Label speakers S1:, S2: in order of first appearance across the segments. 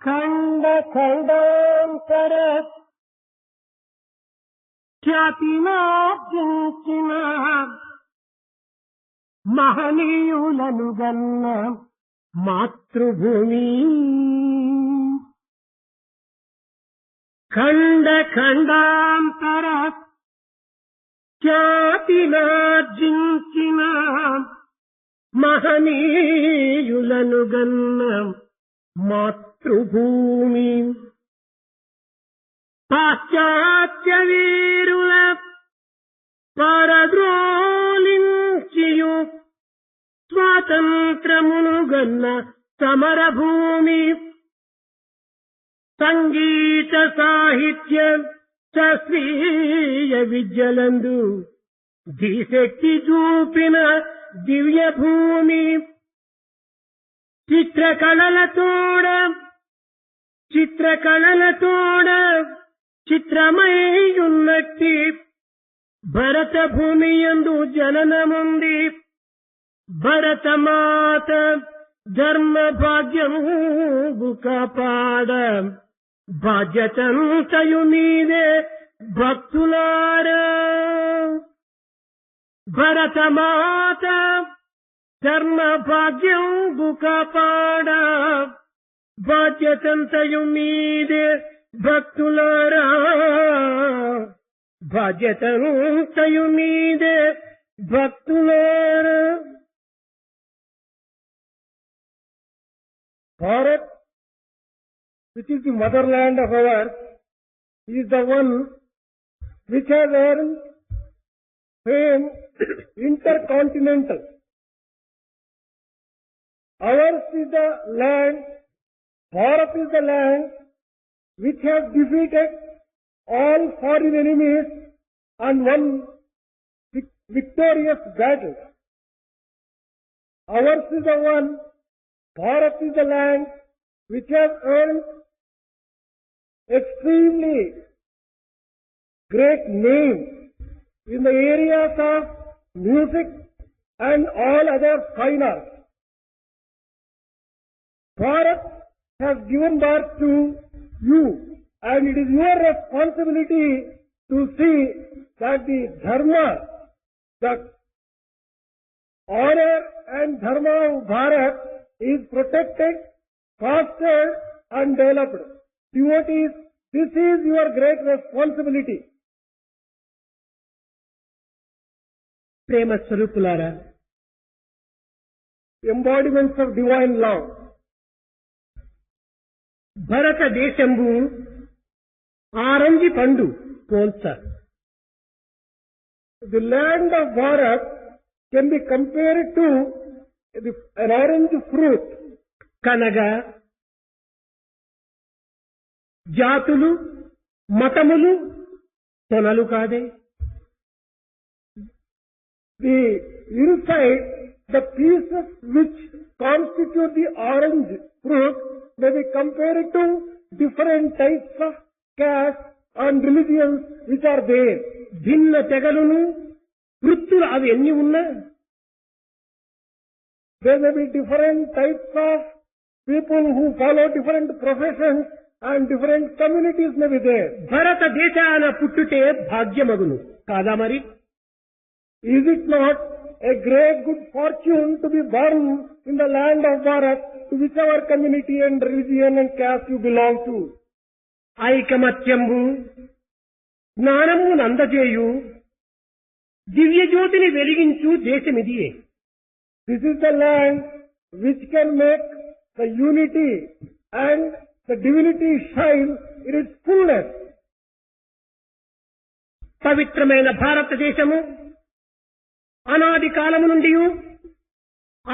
S1: ఖండ ఖండాంతర ఖ్యాతినార్జించిన మహనీయులను గన్న మాతృభూమి. ఖండ ఖండాంతర ఖ్యాతినార్జించిన మహనీయులను గన్న మాతృభూమి. పాశ్చాత్య వీరుల పరద్రోలించియు స్వాతంత్రమును గన్న సమరభూమి. సంగీత సాహిత్య శాస్త్రీయ విద్యలందు దిశక్తి చూపిన దివ్య భూమి. చిత్రకళలతోడ చిత్రమయ్యున్నట్టి భరత భూమి యందు జననముంది. భరతమాత ధర్మ భాగ్యము కాపాడ బాధ్యతంతయు మీదే భక్తులారా. భరతమాత ధర్మ భాగ్యము కాపాడ బాధ్యతంతయు మీదే భక్తులారా. బాధ్యతంతయు మీదే భక్తులారా. Bharat, which is the motherland of ours, is the one which has earned fame intercontinental. Ours is the land, Bharat is the land which has defeated all foreign enemies and won victorious battles. Ours is the one, Bharat is the land which has earned extremely great name in the areas of music and all other fine arts. Bharat has given birth to you, and it is your responsibility to see that the dharma, the honor and dharma of Bharat is protected, fostered and developed. Devotees, this is your great responsibility. ప్రేమ స్వరూపులారా, embodiments of divine love. భారతదేశంబు orange పండు పోల్చ. The land of Bharat can be compared to an orange fruit. కనగా జాతులు మతములు తొనలు కాదే. The inside, the pieces which constitute the orange fruit may be compared to different types of caste and religions which are there. భిన్న తెగలును వృత్తులు అవి ఎన్ని ఉన్నా, there may be different types of people who follow different professions and different communities may be there. భారతదేశాన పుట్టుటే భాగ్యమగును కాదా మరి? Is it not a great good fortune to be born in the land of Bharat, to whichever community and religion and caste you belong to? ఐకమత్యంబు జ్ఞానము నందజేయు దివ్య జ్యోతిని వెలిగించు దేశమిదియే. This is the land which can make the unity and the divinity shine in its fullness. పవిత్రమైన భారతదేశము అనాది కాలము నుండి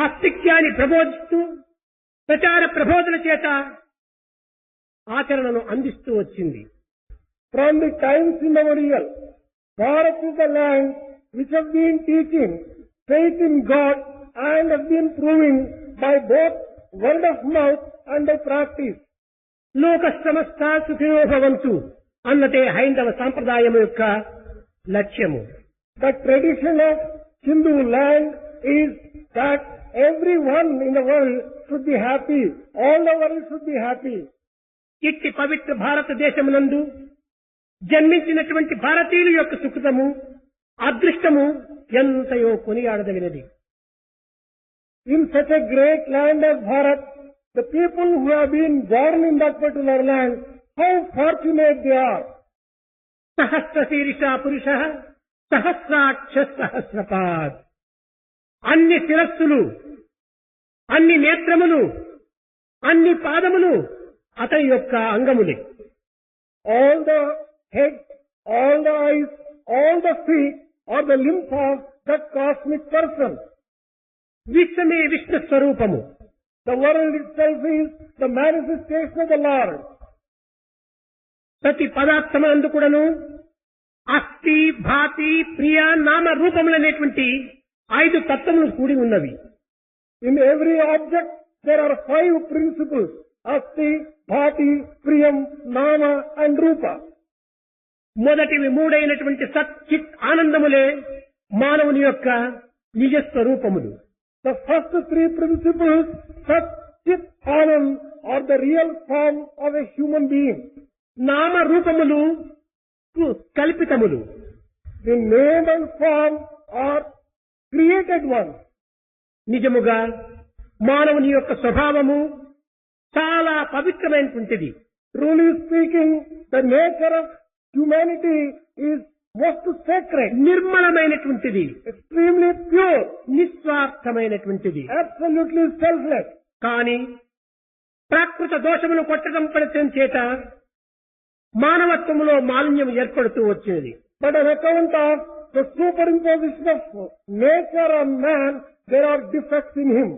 S1: ఆస్తిక్యాన్ని ప్రబోధిస్తూ ప్రచార ప్రబోధన చేత ఆచరణను అందిస్తూ వచ్చింది. From the times immemorial, Bharat is the land which has been teaching faith in God and has been proving by both word of mouth and by practice. లోక సమస్త సుఖినో భవంతు అన్నదే హైందవ సాంప్రదాయం యొక్క లక్ష్యము. The tradition of Hindu land is that everyone in the world should be happy. All the world should be happy.
S2: ఇట్టి పవిత్ర భారతదేశమునందు జన్మించినటువంటి భారతీయుల యొక్క సుకృతము అదృష్టము ఎంతయో కొనియాడదగినది.
S1: In such a great land as Bharat, the people who have been born in that particular land, how fortunate they are.
S2: సహస్ర శీర్ష పురుష సహస్రాక్ష సహస్రపాద్. అన్ని శిరస్సులు, అన్ని నేత్రములు, అన్ని పాదములు అతని యొక్క అంగములే.
S1: All the head, all the eyes, all the feet are the limbs of that cosmic person.
S2: విశ్వమే Vishnu స్వరూపము.
S1: The world itself is the manifestation of the Lord.
S2: ప్రతి పదార్థమునందు కూడాను అస్థి, భాతి, ప్రియ, నామ రూపములనేటువంటి 5 తత్వములు కూడి ఉన్నవి.
S1: In every object there are 5 principles: Asti, Bhati, Priyam, Nama and Rupa.
S2: మొదటివి 3 అయినటువంటి సత్, చిత్, ఆనందములే మానవుని యొక్క నిజ స్వరూపములు.
S1: The first 3 principles, Sat, Chit, Anand, are the real form of a human being.
S2: నామ రూపములు కల్పితములు.
S1: The name and form are created ones.
S2: నిజముగా మానవుని యొక్క స్వభావము చాలా పవిత్రమైనటువంటిది.
S1: Truly speaking, the nature of humanity is most sacred,
S2: నిర్మలమైనటువంటిది,
S1: extremely pure,
S2: నిస్వార్థమైనటువంటిది,
S1: absolutely selfless.
S2: కానీ ప్రాకృత దోషములు కొట్టడం పడటం చేత మానవత్వములో మాలిన్యం ఏర్పడుతూ వచ్చేది.
S1: But on account of the superimposition of nature on man, there are defects in him.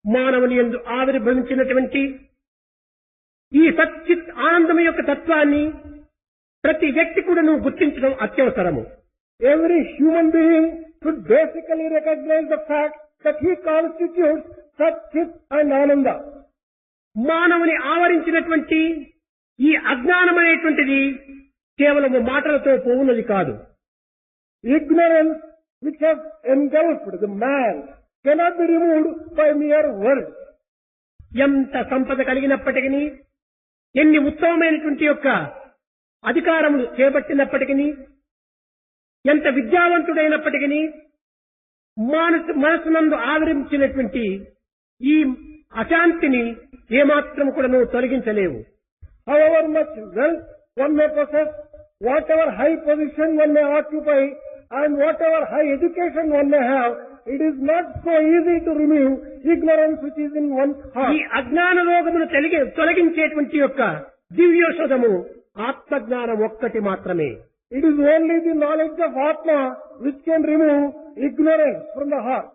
S2: మానవుని యందు ఆవిర్భవించినటువంటి ఈ సచ్చిత్ ఆనందం యొక్క తత్వాన్ని ప్రతి వ్యక్తి కూడాను గుర్తించడం అత్యవసరము.
S1: Every human being should basically recognize the fact that he constitutes Sat, Chit and Ananda.
S2: మానవుని ఆవరించినటువంటి ఈ అజ్ఞానం అనేటువంటిది కేవలం మాటలతో పోవున్నది కాదు.
S1: Ignorance which has engulfed the man cannot be removed by mere words.
S2: ఎంత సంపద కలిగినప్పటికీ, ఎన్ని ఉత్తమమైనటువంటి యొక్క అధికారములు చేపట్టినప్పటికీ, ఎంత విద్యావంతుడైనప్పటికీ మనసునందు ఆవరించినటువంటి ఈ అశాంతిని ఏమాత్రం కూడా తొలగించలేవు.
S1: However much wealth one may possess, whatever high position one may occupy, and whatever high education one may have, it is not so easy to remove ignorance which is in one's heart.
S2: ఈ అజ్ఞాన రోగమును తొలగించేటువంటి యొక్క దివ్యోషధము ఆత్మజ్ఞానం ఒక్కటి మాత్రమే.
S1: It is only the knowledge of Atma which can remove ignorance from the heart.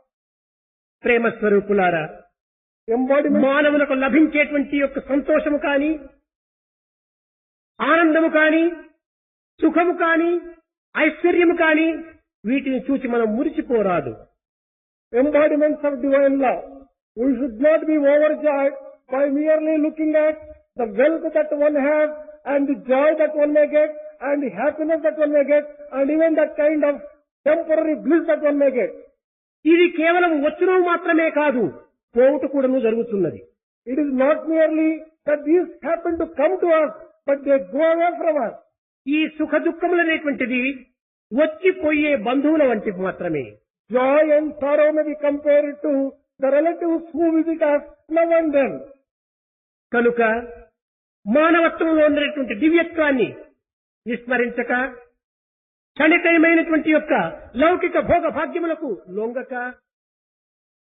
S2: ప్రేమ స్వరూపులారా,
S1: Embodiment.
S2: మానవులకు లభించేటువంటి యొక్క సంతోషము కాని, ఆనందము కాని, సుఖము కాని, ఐశ్వర్యము కాని వీటిని చూసి మనం మురిసిపోరాదు.
S1: Embodiments of divine love. We should not be overjoyed by merely looking at the wealth that one has and the joy that one may get and the happiness that one may get and even that kind of temporary bliss that one may get.
S2: ఇది కేవలం వచ్చును మాత్రమే కాదు, పోవుట కూడాను జరుగుతున్నది.
S1: It is not merely that these happen to come to us, but they go away from us.
S2: ఈ సుఖ దుఃఖములనేటువంటిది వచ్చిపోయే బంధువుల వంటివి మాత్రమే.
S1: Joy and sorrow may be compared to the relatives who visit us now and then.
S2: కనుక మానవత్వంలో ఉన్నటువంటి దివ్యత్వాన్ని విస్మరించక, క్షణికమైనటువంటి యొక్క లౌకిక భోగ భాగ్యములకు లొంగక,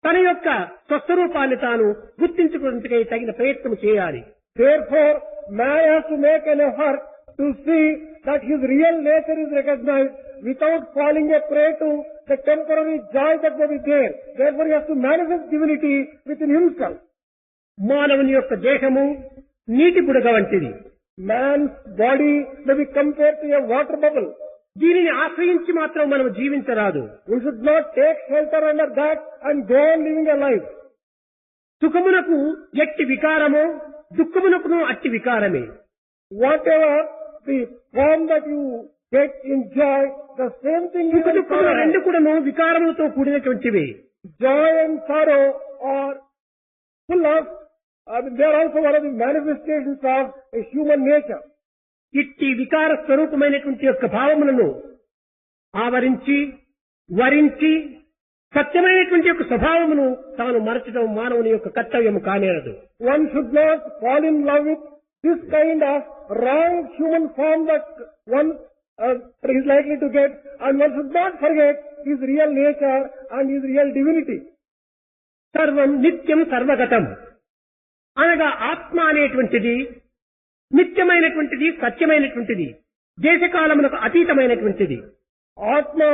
S2: తన యొక్క స్వస్వరూపాన్ని తాను గుర్తించుకునేందుకై తగిన ప్రయత్నం చేయాలి.
S1: Therefore, man has to make an effort to see that his real nature is recognized without falling a prey to the temporary joy that may be there. Therefore, he has to manifest divinity within himself.
S2: మానవుని యొక్క దేహము నీటి బుడగ వంటిది.
S1: Man's body may be compared to a water bubble.
S2: దీనిని ఆశ్రయించి మాత్రం మనం జీవించరాదు.
S1: We should not take shelter under that and go on living a life.
S2: సుఖమునకు ఎట్టి వికారమో, దుఃఖమునకును అట్టి వికారమే.
S1: Whatever the form that you get in joy, the same thing you
S2: సుఖ
S1: will
S2: దుఃఖములు రెండు కూడాను వికారములతో కూడినటువంటివి.
S1: Joy and sorrow are full of They are also one of the manifestations of a human nature.
S2: ఇట్టి వికార స్వరూపమైనటువంటి యొక్క భావములను ఆవరించి వరించి సత్యమైనటువంటి యొక్క స్వభావమును తాను మరచడం మానవుని యొక్క కర్తవ్యము కానేరదు.
S1: One should not fall in love with this kind of wrong human form that one is likely to get, and one should not forget his real nature and his real divinity.
S2: సర్వం నిత్యం సర్వగతం అనగా ఆత్మ అనేటువంటిది నిత్యమైనటువంటిది, సత్యమైనటువంటిది, దేశకాలములకు అతీతమైనటువంటిది.
S1: Atma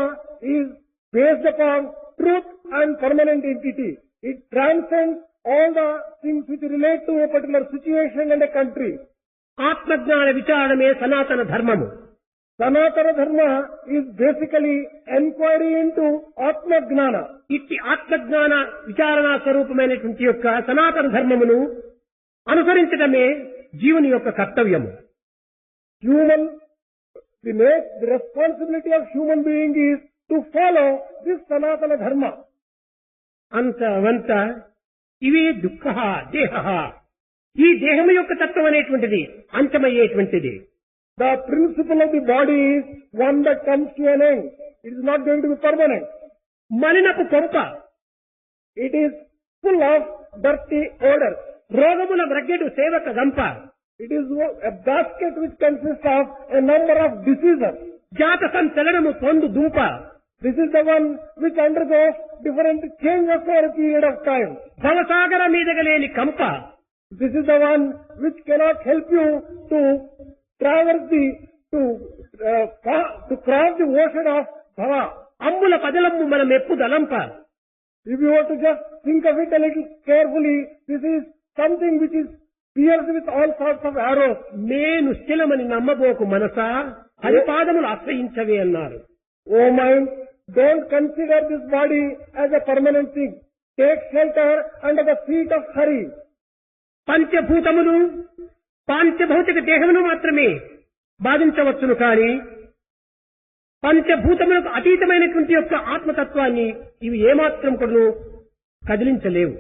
S1: is based upon truth and permanent entity. It transcends all the things which relate to a particular situation and a country.
S2: ఆత్మజ్ఞాన విచారణమే సనాతన ధర్మము.
S1: Sanatana Dharma is basically enquiry into Atma Gnana.
S2: ఇట్టి ఆత్మజ్ఞాన విచారణ స్వరూపమైనటువంటి యొక్క సనాతన ధర్మమును అనుసరించడమే జీవుని యొక్క కర్తవ్యము.
S1: The responsibility of human being is to follow this Sanatana Dharma.
S2: అంత ఇవే దుఃఖ దేహ, ఈ దేహము యొక్క తత్వం అనేటువంటిది అంతమయ్యేటువంటిది.
S1: The principle of the body is one that comes to an end. It is not going to be permanent.
S2: మలినపు కొంప,
S1: It is full of dirty odor.
S2: రోగముల వ్రగ్గెడు సేవక గంప,
S1: It is a basket which consists of a number of diseases.
S2: జాత సంచలనము పొందు దుంప,
S1: This is the one which undergoes different changes over a period of time.
S2: భవసాగర మీదగలేని కంప,
S1: This is the one which cannot help you to traverse to cross the ocean of Bhava.
S2: అమ్ముల పదలమ్ము మన మెప్పు దలంప.
S1: If you were to just think of it a little carefully, this is something which is pierced with all sorts of arrows.
S2: నేను స్థిరమని నమ్మబోకు మనసా, హరిపాదములు ఆశ్రయించవే అన్నారు.
S1: Oh mind, don't consider this body as a permanent thing. Take shelter under the feet of Hari.
S2: పంచభూతములు పాంచభౌతిక దేహమును మాత్రమే బాధించవచ్చును కానీ పంచభూతములకు అతీతమైనటువంటి యొక్క ఆత్మతత్వాన్ని ఇవి ఏమాత్రం కూడా కదిలించలేవు.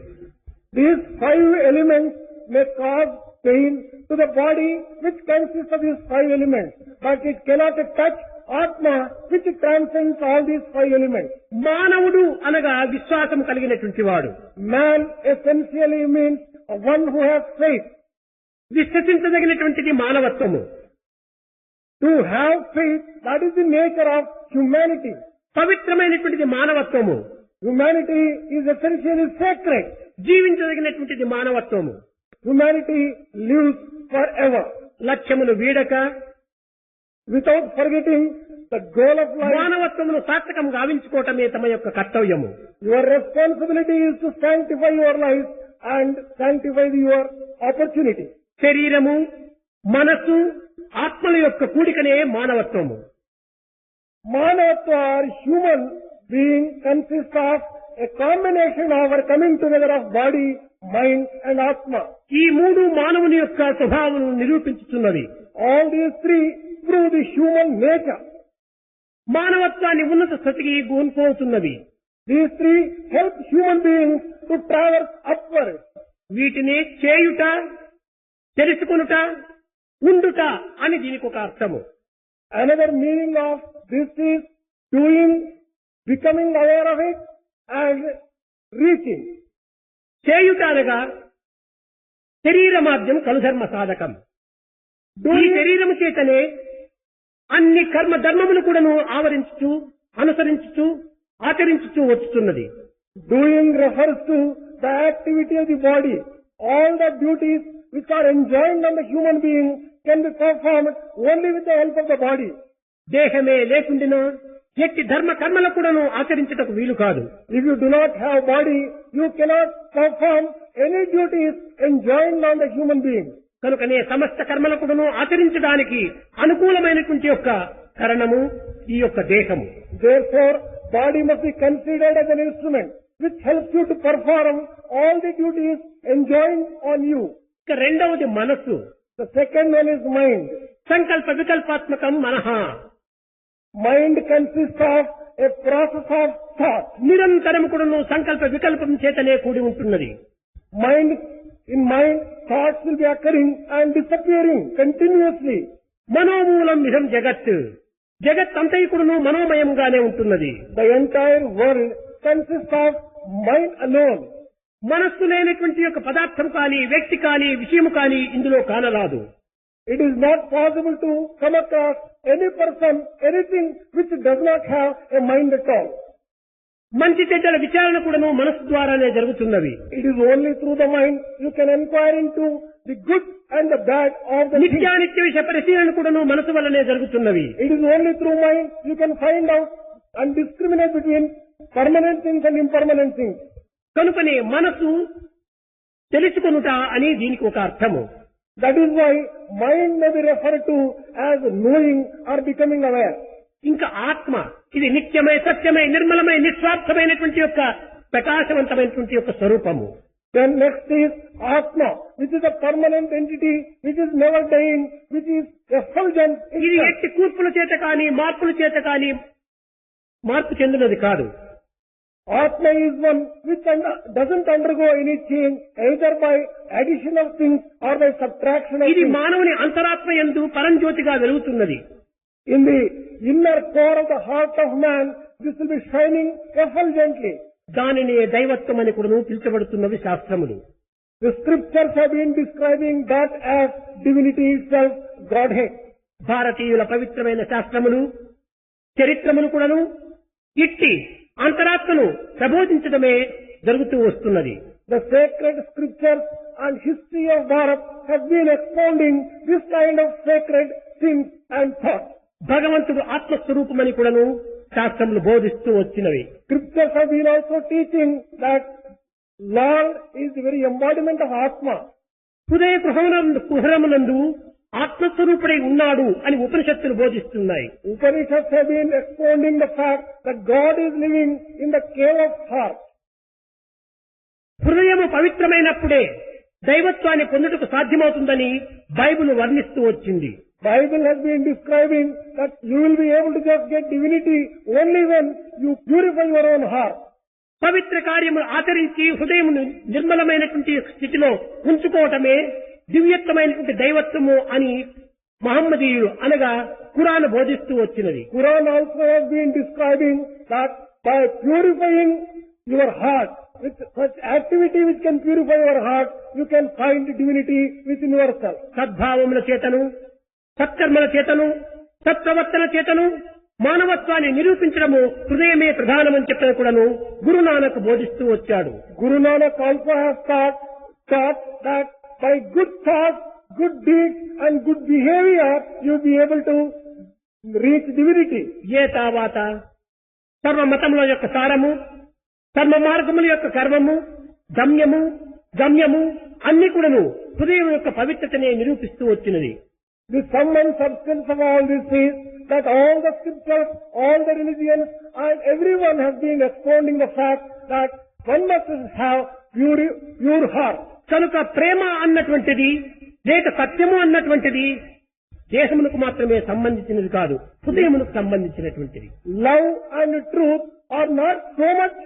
S1: These 5 elements may cause pain to the body which consists of these 5 elements, but it cannot touch Atma which transcends all these 5 elements.
S2: మానవుడు అనగా విశ్వాసం కలిగినటువంటి వాడు.
S1: Man essentially means one who has faith.
S2: విశ్వసించదగినటువంటిది మానవత్వము.
S1: To have faith, that is the nature of humanity.
S2: పవిత్రమైనటువంటిది మానవత్వము.
S1: Humanity is essentially sacred.
S2: జీవించదగినటువంటిది మానవత్వము.
S1: Humanity lives forever.
S2: లక్ష్యమును వీడక
S1: without forgetting the goal of life.
S2: మానవత్వమును సార్థకం గావించుకోవటమే తమ యొక్క కర్తవ్యము.
S1: Your responsibility is to sanctify your life and sanctify your opportunity.
S2: శరీరము, మనస్సు, ఆత్మల యొక్క కూడికనే మానవత్వము.
S1: Manavatva or human being consists of a combination of or coming together of body, mind and Atma.
S2: ఈ మూడు మానవుని యొక్క స్వభావం నిరూపించుతున్నది.
S1: All these 3 prove the human nature.
S2: మానవత్వాన్ని ఉన్నత స్థితికి గూన్పోతున్నవి.
S1: These 3 help human beings to traverse upward.
S2: వీటిని చేయుట, తెలుసుకొనుట, ఉండుట అని దీనికి ఒక అర్థము.
S1: Another meaning of this is doing, becoming aware of it and reaching.
S2: చేయుట అనగా శరీర మాధ్యం కలుధర్మ సాధకం. ఈ శరీరము చేతనే అన్ని కర్మ ధర్మములు కూడాను ఆవరించుచు, అనుసరించుచు, ఆచరించుచు వచ్చుతున్నది.
S1: Doing refers to the activity of the body. All the duties which are enjoined on the human being can be performed only with the help of the body.
S2: దేహమే లేకుండినా ఎట్టి ధర్మ కర్మల కూడాను ఆచరించటకు వీలు కాదు.
S1: If you do not have body, you cannot perform any duties enjoined on the human being.
S2: కనుకనే సమస్త కర్మల కూడాను ఆచరించడానికి అనుకూలమైనటువంటి యొక్క కరణము ఈ యొక్క దేహము.
S1: Therefore, body must be considered as an instrument which helps you to perform all the duties enjoined on you.
S2: ఇక రెండవది మనస్సు.
S1: The second one is mind.
S2: సంకల్ప వికల్పాత్మకం మనః.
S1: Mind consists of a process of thought.
S2: నిరంతరం కూడాను సంకల్ప వికల్పం చేతనే కూడి ఉంటున్నది.
S1: Mind In mind, thoughts will be occurring and disappearing continuously.
S2: మనోమూలం ఇదం జగత్. జగత్ అంతైకుడును మనోమయంగానే ఉంటున్నది.
S1: The entire world consists of mind alone.
S2: మనస్సు లేనటువంటి యొక్క పదార్థం కానీ, వ్యక్తి కానీ, విషయము కానీ ఇందులో కానరాదు.
S1: It is not possible to come across any person, anything which does not have a mind at all.
S2: మంచి చెడ్డల విచారణ కూడాను మనస్సు ద్వారానే జరుగుతున్నవి.
S1: It is only through the mind you can inquire into the good and the bad of the thing.
S2: నిత్యానిత్య విషయ పరిశీలన కూడాను మనసు వల్లనే జరుగుతున్నవి.
S1: It is only through mind you can find out and discriminate between permanent things and impermanent things.
S2: కనుకనే మనసు తెలుసుకొనుట అని దీనికి ఒక అర్థము.
S1: That is why mind may be referred to as knowing or becoming aware.
S2: ఇంకా ఆత్మ ఇది నిత్యమై, సత్యమై, నిర్మలమై, నిస్వార్థమైనటువంటి యొక్క ప్రకాశవంతమైనటువంటి యొక్క స్వరూపము.
S1: Then next is Atma, which is a permanent entity, which is never dying, which is effulgent.
S2: ఇది ఎట్టి కూర్పుల చేత కానీ, మార్పుల చేత కానీ మార్పు చెందినది కాదు.
S1: Atma is one which doesn't undergo any change either by addition of things or by subtraction of
S2: ఇది
S1: things.
S2: మానవుని అంతరాత్మ యందు పరంజ్యోతిగా వెలుగుతున్నది.
S1: In the inner core of the heart of man, this will be shining effulgently.
S2: దానిని దైవత్వం అని కూడా పిలుచబడుతున్నవి శాస్త్రములు.
S1: The scriptures have been describing that as divinity itself, Godhead.
S2: భారతీయుల పవిత్రమైన శాస్త్రములు, చరిత్రములు కూడాను ఇట్టి అంతరాత్మను ప్రబోధించడమే జరుగుతూ వస్తున్నది.
S1: The sacred scriptures and history of Bharat have been expounding this kind of sacred things and thoughts.
S2: భగవంతుడు ఆత్మస్వరూపమని కూడాను శాస్త్రములు బోధిస్తూ వచ్చినవి.
S1: Scriptures have been also teaching that Lord is the very embodiment of Atma.
S2: హృదయ కుహరమునందు ఆత్మస్వరూపుడై ఉన్నాడు అని ఉపనిషత్తులు బోధిస్తున్నాయి.
S1: Upanishads have been expounding the fact that God is living in the cave of heart.
S2: హృదయము పవిత్రమైనప్పుడే దైవత్వాన్ని పొందుటకు సాధ్యమవుతుందని బైబిల్ వర్ణిస్తూ వచ్చింది.
S1: Bible has been describing that you will be able to just get divinity only when you purify your own heart.
S2: పవిత్ర కార్యములు ఆచరించి హృదయమును నిర్మలమైనటువంటి స్థితిలో ఉంచుకోవటమే దివ్యత్వమైనటువంటి దైవత్వము అని మహమ్మదీయులు అనగా ఖురాన్ బోధిస్తూ వచ్చినది.
S1: Quran also has been describing that by purifying your heart, with such activity which can purify your heart, you can find divinity within yourself.
S2: సద్భావముల చేతను, సత్కర్మల చేతను, సత్ప్రవర్తన చేతను మానవత్వాన్ని నిరూపించడము హృదయమే ప్రధానమని చెప్పిన కూడాను గురునానక్ బోధిస్తూ వచ్చాడు.
S1: Guru Nanak also has taught that by good thoughts, good deeds and good behavior, you'll be able to reach divinity.
S2: ఏ తావాత సర్వ మతముల యొక్క సారము, సర్వ మార్గముల యొక్క కర్మము, గమ్యము అన్ని కూడాను హృదయం యొక్క పవిత్రతనే నిరూపిస్తూ వచ్చినది.
S1: The sum and substance of all this is that all the scriptures, all the religions and everyone has been expounding the fact that one must have pure heart.
S2: కనుక ప్రేమ అన్నటువంటిది లేక సత్యము అన్నటువంటిది దేహమునకు మాత్రమే సంబంధించినది కాదు, హృదయమునకు సంబంధించినటువంటిది.
S1: Love and truth are not so much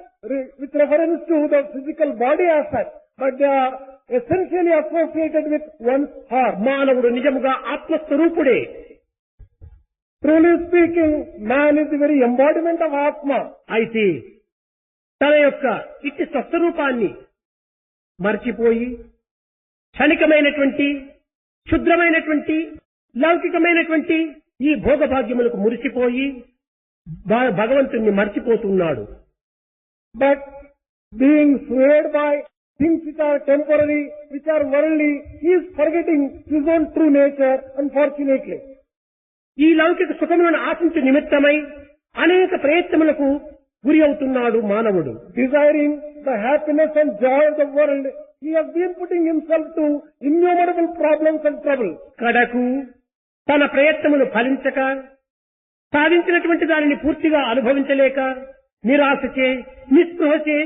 S1: with reference to the physical body aspect, but they are essentially associated with one's heart.
S2: మానవుడు నిజముగా ఆత్మస్వరూపుడే.
S1: Truly speaking, man is the very embodiment of Atma.
S2: అయితే తన యొక్క ఇట్టి స్వస్వరూపాన్ని మర్చిపోయి క్షణికమైనటువంటి, క్షుద్రమైనటువంటి, లౌకికమైనటువంటి ఈ భోగభాగ్యములకు మురిసిపోయి భగవంతుణ్ణి మర్చిపోతున్నాడు.
S1: But being swayed by things which are temporary, which are worldly, he is forgetting his own true nature, unfortunately.
S2: ఈ లౌకిక సుఖములను ఆశించు నిమిత్తమై అనేక ప్రయత్నములకు గురి అవుతున్నాడు మానవుడు.
S1: Desiring the happiness and joy of the world, he has been putting himself to innumerable problems and troubles.
S2: కడకు తన ప్రయత్నములు ఫలించక, సాధించినటువంటి దానిని పూర్తిగా అనుభవించలేక, నిరాశచే, నిస్పృహచే,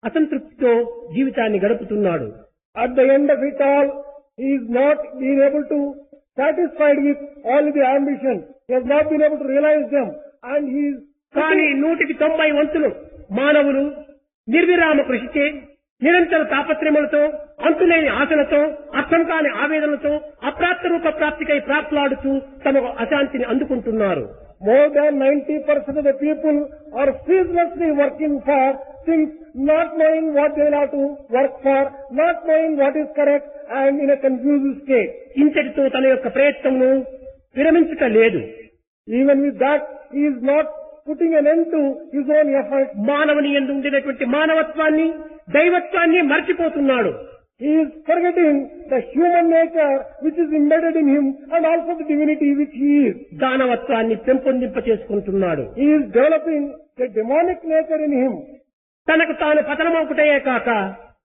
S2: అసంతృప్తితో జీవితాన్ని గడుపుతున్నాడు.
S1: At the end of it all, he is not been able to satisfied with all the ambitions. He has not been able to realize them, and he is
S2: కానీ 190 వంతులు మానవులు నిర్విరామ కృషిచే, నిరంతర తాపత్రయములతో, అంతులేని ఆశలతో, అర్థం కాని ఆవేదనలతో, అప్రాప్త రూప ప్రాప్తికై ప్రాప్లాడుతూ తమ అశాంతిని అందుకుంటున్నారు.
S1: More than 90% of the people are ceaselessly working for things, not knowing what they will have to work for, not knowing what is correct, and in a confused state.
S2: ఇంతటితో తన యొక్క ప్రయత్నమును విరమించుట లేదు.
S1: Even with that, he is not putting an end to his own effort.
S2: మానవుని యందు ఉండేటటువంటి మానవత్వాన్ని, దైవత్వాన్ని మర్చిపోతున్నాడు.
S1: He is forgetting the human nature which is embedded in him and also the divinity which he is.
S2: దానవత్వాన్ని పెంపొందింప చేసుకుంటున్నాడు.
S1: He is developing the demonic nature in him.
S2: తనకు తాను పతనమొకటయే కాక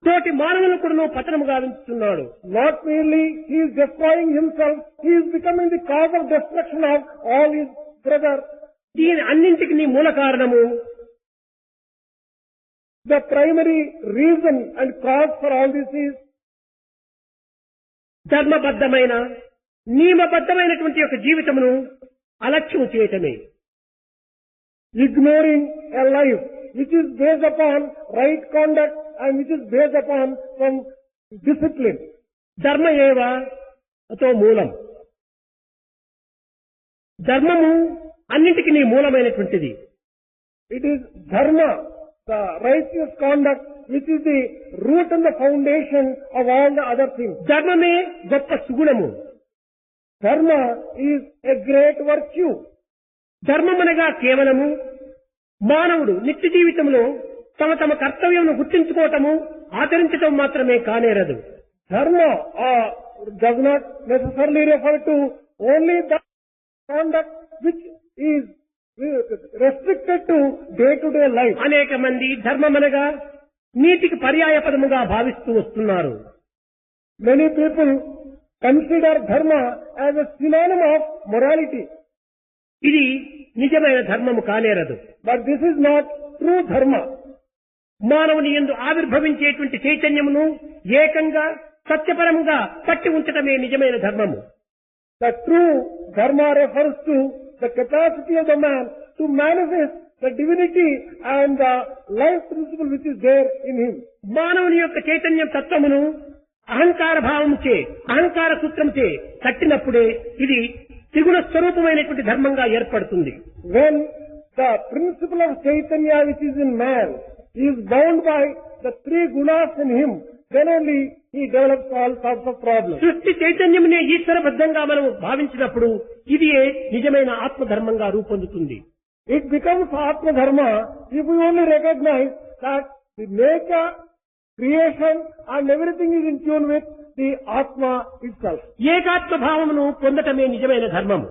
S2: తోటి మానవులను కూడా పతనము గావించుతున్నాడు.
S1: Not merely he is destroying himself, he is becoming the cause of destruction of all his brothers.
S2: దీని అన్నింటికి మూల కారణము
S1: The primary reason and cause for all this is
S2: ధర్మబద్ధమైన, నియమబద్ధమైనటువంటి యొక్క జీవితమును అలక్ష్యం చేయటమే.
S1: ignoring a life which is based upon right conduct and which is based upon some discipline.
S2: ధర్మ ఏవ అతో మూలం. ధర్మము అన్నింటికి మూలమైనటువంటిది.
S1: It is dharma, the righteous conduct, which is the root and the foundation of all the other things.
S2: ధర్మమే గొప్ప సుగుణము.
S1: Dharma is a great virtue.
S2: ధర్మమనగా కేవలము మానవుడు నిత్య జీవితంలో తమ తమ కర్తవ్యమును గుర్తించుకోవటము, ఆచరించటం మాత్రమే కానేరదు.
S1: Dharma does not necessarily refer to only the conduct which is restricted to day-to-day life.
S2: అనేక మంది ధర్మమనగా నీతికి పర్యాయ పదముగా భావిస్తూ వస్తున్నారు.
S1: Many people consider dharma as a synonym of morality.
S2: ఇది నిజమైన ధర్మము కానేరదు.
S1: But this is not true dharma.
S2: మానవుని యందు ఆవిర్భవించేటువంటి చైతన్యమును ఏకంగా సత్యపరముగా పట్టి ఉంచటమే నిజమైన ధర్మము.
S1: The true dharma refers to the capacity of the man to manifest the divinity and the life principle which is there in him.
S2: మానవుని యొక్క చైతన్యం తత్వమును అహంకార భావముచే, అహంకార సూత్రముచే కట్టినప్పుడే ఇది త్రిగుణ స్వరూపమైనటువంటి ధర్మంగా ఏర్పడుతుంది.
S1: When the principle of Chaitanya which is in man is bound by the three gunas in him, then only he develops all sorts of problems.
S2: సృష్టి చైతన్యమునే ఈశ్వరబద్ధంగా మనం భావించినప్పుడు ఇది నిజమైన ఆత్మధర్మంగా రూపొందుతుంది.
S1: It becomes Atma Dharma if we only recognize that the nature, creation and everything is in tune with the Atma itself.
S2: ఏకాత్మ భావమును పొందటమే నిజమైన ధర్మము.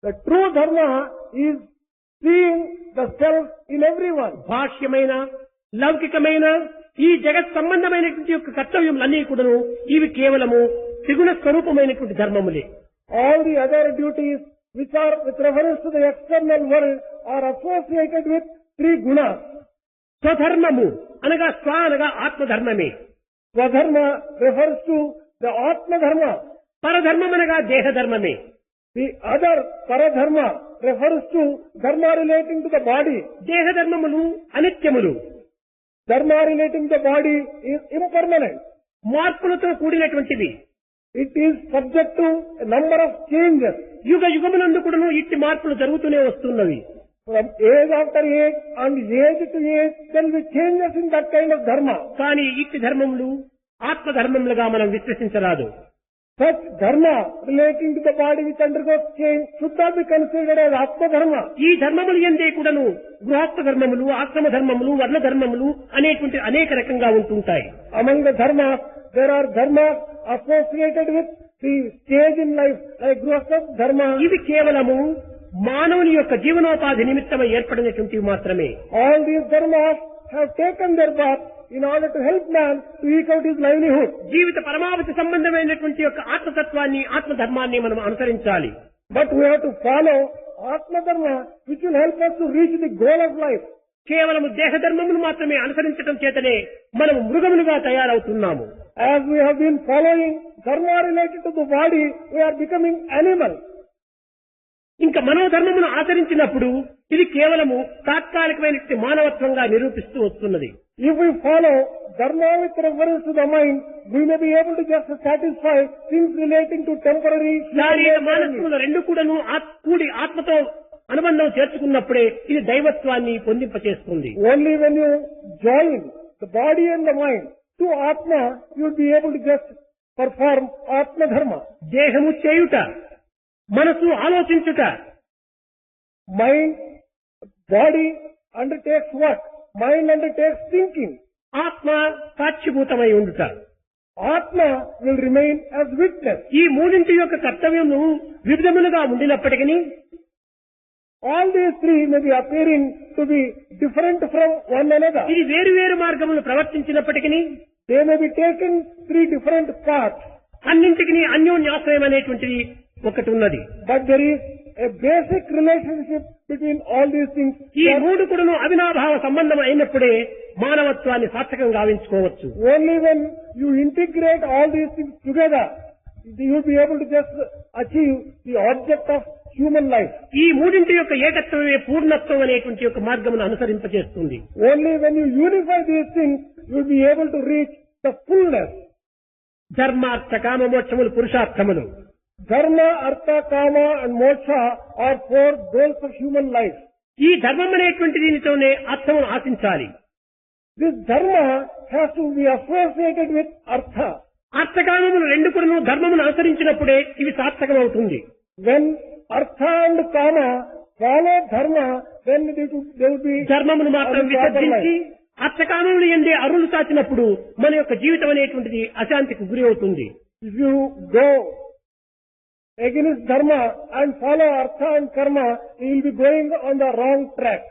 S1: The true Dharma is seeing the self in everyone.
S2: భాష్యమైన, లౌకికమైన ఈ జగత్ సంబంధమైనటువంటి యొక్క కర్తవ్యములన్నీ కూడాను ఇవి కేవలము త్రిగుణ స్వరూపమైనటువంటి ధర్మములే.
S1: All the other duties which are with reference to the external world are associated with three gunas.
S2: స్వధర్మము అనగా స్వ అనగా ఆత్మధర్మమే.
S1: Swadharma refers to the Atma Dharma.
S2: పరధర్మం అనగా దేహధర్మమే.
S1: The other Paradharma refers to dharma relating to the body.
S2: దేహధర్మములు అనిత్యములు.
S1: Dharma relating to the body is impermanent.
S2: మార్పులతో కూడినటువంటిది.
S1: It is subject to a number of changes.
S2: యుగ యుగమునందు కూడాను ఇట్టి మార్పులు జరుగుతూనే వస్తున్నవి.
S1: From age after age and age to age, there will be changes in that kind of dharma.
S2: కానీ ఇట్టి ధర్మములు ఆత్మధర్మములుగా మనం విశ్వసించరాదు.
S1: Such dharma relating to the body which undergoes change should not be considered as Atma Dharma.
S2: ఈ ధర్మములు ఎందే కూడాను గృహస్థ ధర్మములు, ఆశ్రమ ధర్మములు, వర్ణ ధర్మములు అనేటువంటి అనేక రకంగా ఉంటుంటాయి.
S1: Among the dharmas, there are dharmas associated with the stage in life, like Grihastha Dharma.
S2: ఇవి కేవలము మానవుని యొక్క జీవనోపాధి నిమిత్తమై ఏర్పడినటువంటివి మాత్రమే.
S1: All these dharmas have taken their birth in order to help man to eke out his livelihood.
S2: జీవిత పరమావధి సంబంధమైనటువంటి యొక్క ఆత్మతత్వాన్ని, ఆత్మధర్మాన్ని మనం అనుసరించాలి.
S1: But we have to follow Atma Dharma which will help us to reach the goal of life.
S2: కేవలము దేహధర్మమును మాత్రమే అనుసరించడం చేతనే మనం మృగములుగా తయారవుతున్నాము.
S1: As we have been following dharma related to the body, we are becoming animal.
S2: ఇంకా మనోధర్మమును ఆచరించినప్పుడు ఇది కేవలము తాత్కాలికమైనటువంటి మానవత్వంగా నిరూపిస్తూ వస్తున్నది.
S1: If we follow dharma with reference to the mind, we may be able to just satisfy things relating to temporary
S2: శారీర మానసికముల రెండు కూడాను కూడి ఆత్మతో అనుబంధం చేర్చుకున్నప్పుడే ఇది దైవత్వాన్ని పొందింపచేస్తుంది.
S1: Only when you join the body and the mind to Atma, you will be able to just perform Atma Dharma.
S2: దేహము చేయుట, మనసు ఆలోచించుట.
S1: Mind, body undertakes what? Mind undertakes thinking.
S2: ఆత్మ సాక్షిభూతమై ఉండుట.
S1: Atma will remain as witness.
S2: ఈ మూడింటి యొక్క కర్తవ్యము వివిధములుగా ఉండినప్పటికీ
S1: All these three may be appearing to be different from one another.
S2: ఇది వేరు వేరు మార్గములు ప్రవర్తించినప్పటికీ
S1: They may be taken three different paths.
S2: అన్నింటికి అన్యోన్యాశ్రయం అనేటువంటిది ఒకటి ఉన్నది.
S1: But there is a basic relationship between all these things.
S2: ఈ మూడు కూడాను అవినాభావ సంబంధం అయినప్పుడే మానవత్వాన్ని సార్థకంగా గావించుకోవచ్చు.
S1: Only when you integrate all these things together, you will be able to just achieve the object of human life.
S2: ఈ మూడింటి యొక్క ఏకత్వమే పూర్ణత్వం అనేటువంటి యొక్క మార్గమును అనుసరింపజేస్తుంది.
S1: Only when you unify these things, you will be able to reach the fullness.
S2: ధర్మార్థ కామ మోక్షములు పురుషార్థములు.
S1: Dharma, Artha, Kama and Moksha are four goals of human life.
S2: ఈ ధర్మం అనేటువంటి దీనితోనే అర్థమును ఆశించాలి.
S1: This dharma has to be associated with Artha.
S2: అర్థకామములు రెండు కూడాను ధర్మమును అనుసరించినప్పుడే ఇవి సార్థకమవుతుంది.
S1: When Artha and Kama follow Dharma, then they will be
S2: ధర్మమును మాత్రం
S1: on proper
S2: విసర్జించి
S1: life.
S2: అర్థకామములు ఎందే అరులు చాచినప్పుడు మన యొక్క జీవితం అనేటువంటిది అశాంతికి గురి అవుతుంది.
S1: If you go against Dharma and follow Artha and Karma, you will be going on the wrong track.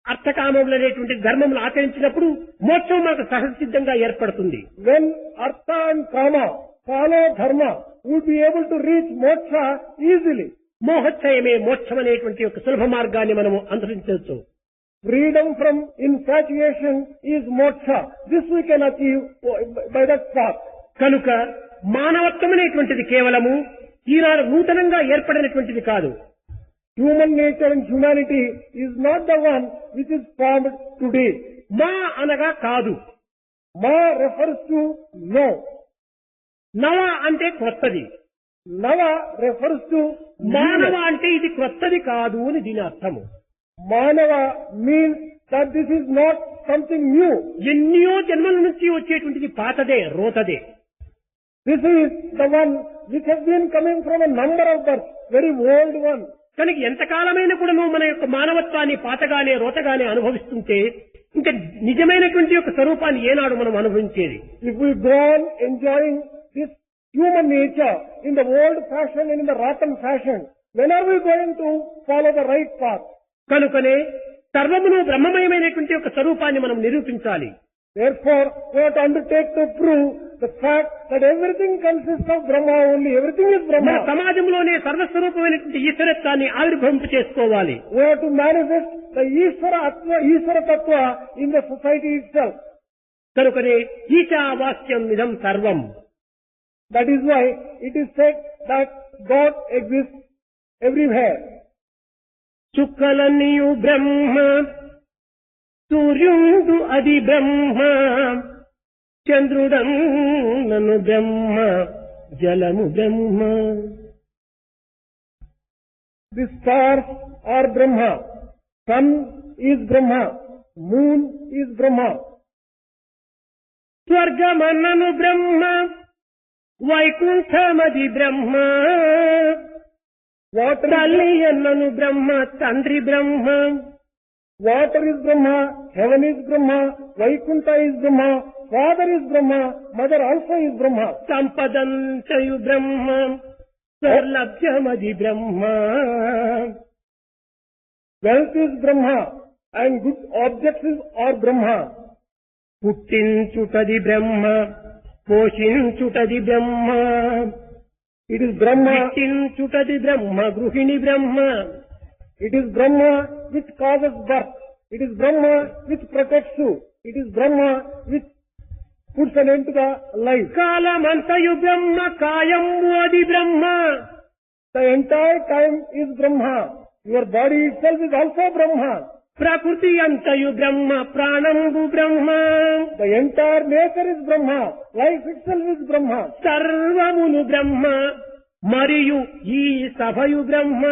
S2: అర్థకామములు అనేటువంటి ధర్మములు ఆచరించినప్పుడు మోక్షం మనకు సహజసిద్ధంగా ఏర్పడుతుంది.
S1: When Artha and Kama follow Dharma, you will be able to reach Moksha easily.
S2: మోహచ్చయమే మోక్షం అనేటువంటి యొక్క సులభ మార్గాన్ని మనము అనుసరించవచ్చు.
S1: Freedom from infatuation is Moksha. This we can achieve by that path.
S2: కనుక మానవత్వం అనేటువంటిది కేవలము ఈనాడు నూతనంగా ఏర్పడినటువంటిది కాదు.
S1: Human nature and humanity is not the one which is formed today.
S2: మా అనగా కాదు.
S1: Ma refers to no.
S2: నవ అంటే క్రొత్తది.
S1: Nava refers to
S2: మానవ
S1: newness.
S2: అంటే ఇది క్రొత్తది కాదు అని దీని అర్థము.
S1: Manava means that this is not something new.
S2: ఎన్నో జన్మల నుంచి వచ్చేటువంటిది పాతదే, రోతదే.
S1: This is the one which has been coming from a number of births, very old one.
S2: కనుక ఎంతకాలమైన కూడా మన యొక్క మానవత్వాన్ని పాతగానే రోతగానే అనుభవిస్తుంటే ఇంకా నిజమైనటువంటి యొక్క స్వరూపాన్ని ఏనాడు మనం అనుభవించేది?
S1: If we go on enjoying this human nature in the old fashion and in the rotten fashion, when are we going to follow the right path?
S2: కనుకనే సర్వమును బ్రహ్మమయమైనటువంటి యొక్క స్వరూపాన్ని మనం నిరూపించాలి.
S1: Therefore, we have to undertake to prove the fact that everything consists of Brahma only. Everything is
S2: మన
S1: Brahma.
S2: సమాజంలోనే సర్వస్వరూపమైనటువంటి ఈశ్వరత్వాన్ని ఆవిర్భవింప చేసుకోవాలి.
S1: We have to manifest the Ishvara Tattva in the society itself.
S2: కనుకనే ఈశావాస్యం ఇదం సర్వం.
S1: That is why it is said that God exists everywhere.
S2: చుక్కలన్నీయు బ్రహ్మ, సూర్యుడు అది బ్రహ్మ, చంద్రుడన్నను బ్రహ్మ, జలము బ్రహ్మ.
S1: The stars are Brahma. Sun is Brahma. Moon is Brahma.
S2: స్వర్గమన్నను బ్రహ్మ, వైకుంఠమది బ్రహ్మ, తల్లి అన్నను బ్రహ్మ, తండ్రి బ్రహ్మ.
S1: Water is Brahma, heaven is Brahma, Vaikuntha is Brahma, father is Brahma, mother also is Brahma.
S2: సంపదంతయు Brahma, సర్లభ్యమది Brahma.
S1: Wealth is Brahma and good objects are Brahma.
S2: పుట్టించుటది Brahma, పోషించుటది Brahma.
S1: It is Brahma.
S2: పుట్టించుటది బ్రహ్మ, గృహిణి బ్రహ్మ.
S1: It is Brahma which causes birth. It is Brahma which protects you. It is Brahma which puts an end to the life.
S2: కాలమంతయు బ్రహ్మ, కాయము అది బ్రహ్మ.
S1: The entire time is Brahma. Your body itself is also Brahma.
S2: ప్రకృతి అంతయు బ్రహ్మ, ప్రాణంబు బ్రహ్మ.
S1: The entire nature is Brahma. Life itself is Brahma.
S2: సర్వమును బ్రహ్మ, మరియు ఈ సభయు బ్రహ్మ.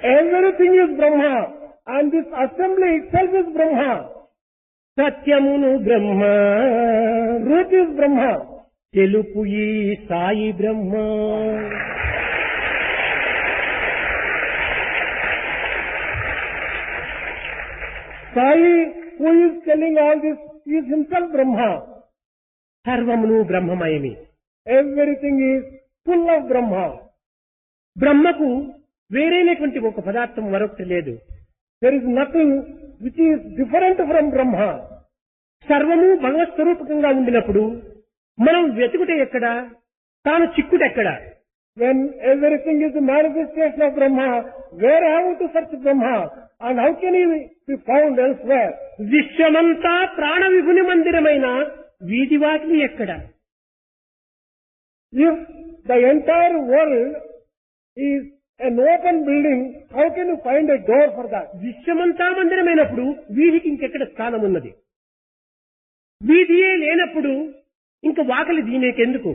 S1: Everything is Brahma. And this assembly itself is Brahma.
S2: సత్యమును బ్రహ్మ,
S1: Truth is Brahma.
S2: తెలుపు ఈ సాయి బ్రహ్మ.
S1: Sai, who is telling all this, is himself Brahma.
S2: సర్వమును బ్రహ్మమయమే.
S1: Everything is full of Brahma.
S2: బ్రహ్మకు వేరైనటువంటి ఒక పదార్థం మరొకటి లేదు.
S1: There is nothing which is different from Brahma.
S2: సర్వము భగవత్ స్వరూపకంగా ఉండినప్పుడు మనం వెతుకుటే ఎక్కడ, తాను చిక్కుటెక్కడ?
S1: When everything is a manifestation of Brahma, where have we to search Brahma? And how can he be found elsewhere?
S2: విశ్వమంతా ప్రాణ విభుని మందిరమైన వీధివాకిలి ఎక్కడ?
S1: If the entire world is an open building, how can you find a door for that?
S2: విశ్వమంతా మందిరమైనప్పుడు వీధికి ఇంకెక్కడ స్థానం ఉన్నది? వీధియే లేనప్పుడు ఇంక వాకిలి దీనేకెందుకు?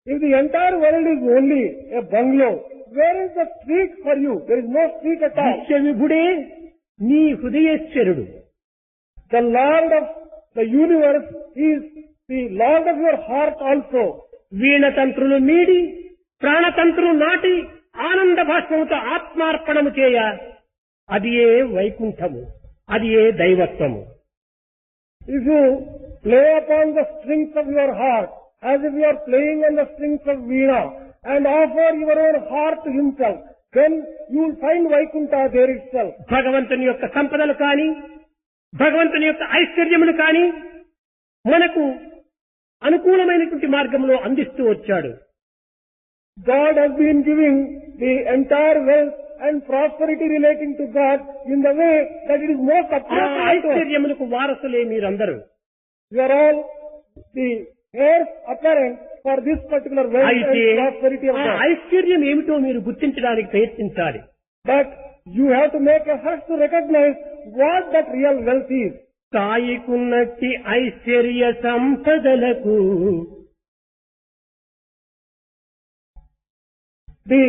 S1: If the entire world is only a bungalow, where is the street for you? There is no street at all.
S2: విశ్వ విభుడే నీ హృదయేశ్వరుడు.
S1: The Lord of the universe is the Lord of your heart also.
S2: వీణతంత్రులు మీడి, ప్రాణతంత్రులు నాటి, ఆనంద భాష్పముతో ఆత్మార్పణము చేయ, అది ఏ వైకుంఠము, అది ఏ దైవత్వము.
S1: If you play upon the strings of your heart, as if you are playing on the strings of Veena, and offer your own heart to himself, then you will find Vaikuntha there itself.
S2: భగవంతుని యొక్క సంపదలు కాని, భగవంతుని యొక్క ఐశ్వర్యములు కాని మనకు అనుకూలమైనటువంటి మార్గంలో అందిస్తూ వచ్చాడు.
S1: God has been giving the entire wealth and prosperity relating to God in the way that it is most
S2: ఆ
S1: appropriate.
S2: ఐశ్వర్యములకు వారసులే మీరందరూ.
S1: You are all the heirs apparent for this particular wealth
S2: అయితే
S1: and prosperity of
S2: ఆ
S1: God.
S2: ఐశ్వర్యం ఏమిటో మీరు గుర్తించడానికి ప్రయత్నించాలి.
S1: But you have to make efforts to recognize what that real wealth is.
S2: సాయికున్నట్టి Aishwarya సంపదలకు
S1: The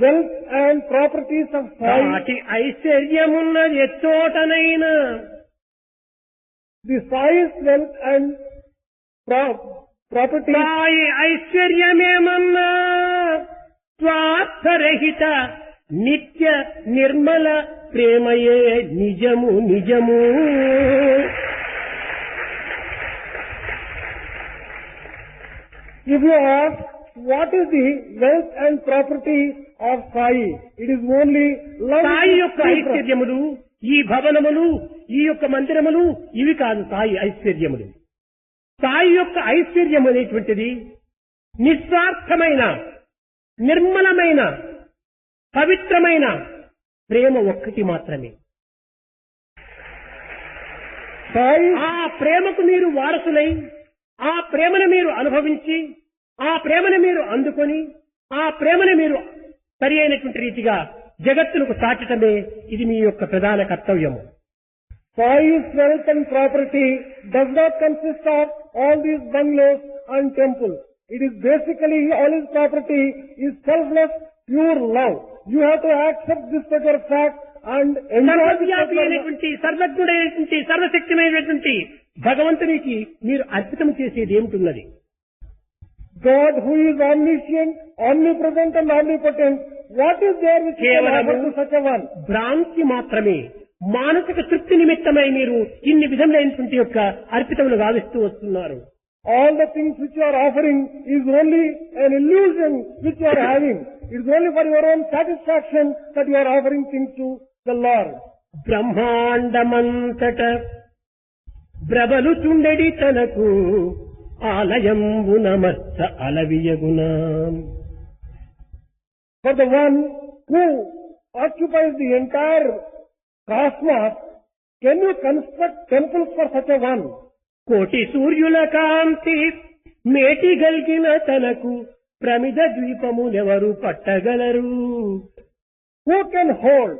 S1: wealth and properties of Sai,
S2: వాటి ఐశ్వర్యమున్నది ఎచ్చోటనైనా
S1: the Sai's wealth and properties,
S2: Sai ఐశ్వర్యమేమన్నా స్వార్థరహిత నిత్య నిర్మల ప్రేమయే నిజము నిజము.
S1: if you ask what is the wealth and property of Sai, it is only love.
S2: Sai యొక్క ఐశ్వర్యములు, ఈ భవనములు, ఈ యొక్క మందిరములు ఇవి కాదు సాయి ఐశ్వర్యములు. సాయి యొక్క ఐశ్వర్యం అనేటువంటిది నిస్వార్థమైన, నిర్మలమైన, పవిత్రమైన ప్రేమ ఒక్కటి మాత్రమే.
S1: Sai,
S2: ఆ ప్రేమకు మీరు వారసులై, ఆ ప్రేమను మీరు అనుభవించి, ఆ ప్రేమను మీరు అందుకొని, ఆ ప్రేమను మీరు సరి అయినటువంటి రీతిగా జగత్తులకు చాటటమే ఇది మీ యొక్క ప్రధాన కర్తవ్యము.
S1: Sai's wealth and property does not consist of all these bungalows and temples. It is basically, all his property is selfless, pure love. You have to accept this particular fact and enjoy this
S2: సర్వవ్యాపి
S1: particular.
S2: అయినటువంటి, సర్వజ్ఞుడైనటువంటి, సర్వశక్తిమైనటువంటి భగవంతునికి మీరు అర్పితం చేసేది ఏమిటున్నది?
S1: God who is omniscient, omnipresent and omnipotent, what is there which you can
S2: కేవలము
S1: offer to such a one?
S2: భ్రాంతి మాత్రమే. మానసిక తృప్తి నిమిత్తమై మీరు ఇన్ని విధములైనటువంటి యొక్క అర్పితములు గావిస్తూ వస్తున్నారు.
S1: All the things which you are offering is only an illusion which you are having. It is only for your own satisfaction that you are offering things to the Lord.
S2: బ్రహ్మాండమంతట బ్రబలుచుండెడి తనకు ఆలయంబునమస్త అలవియగునా.
S1: For the one who occupies the entire cosmos, can you construct temples for such a one?
S2: కోటి సూర్యుల కాంతి మేటి గల్గిన తనకు ప్రమిద ద్వీపములెవరు పట్టగలరు.
S1: Who can hold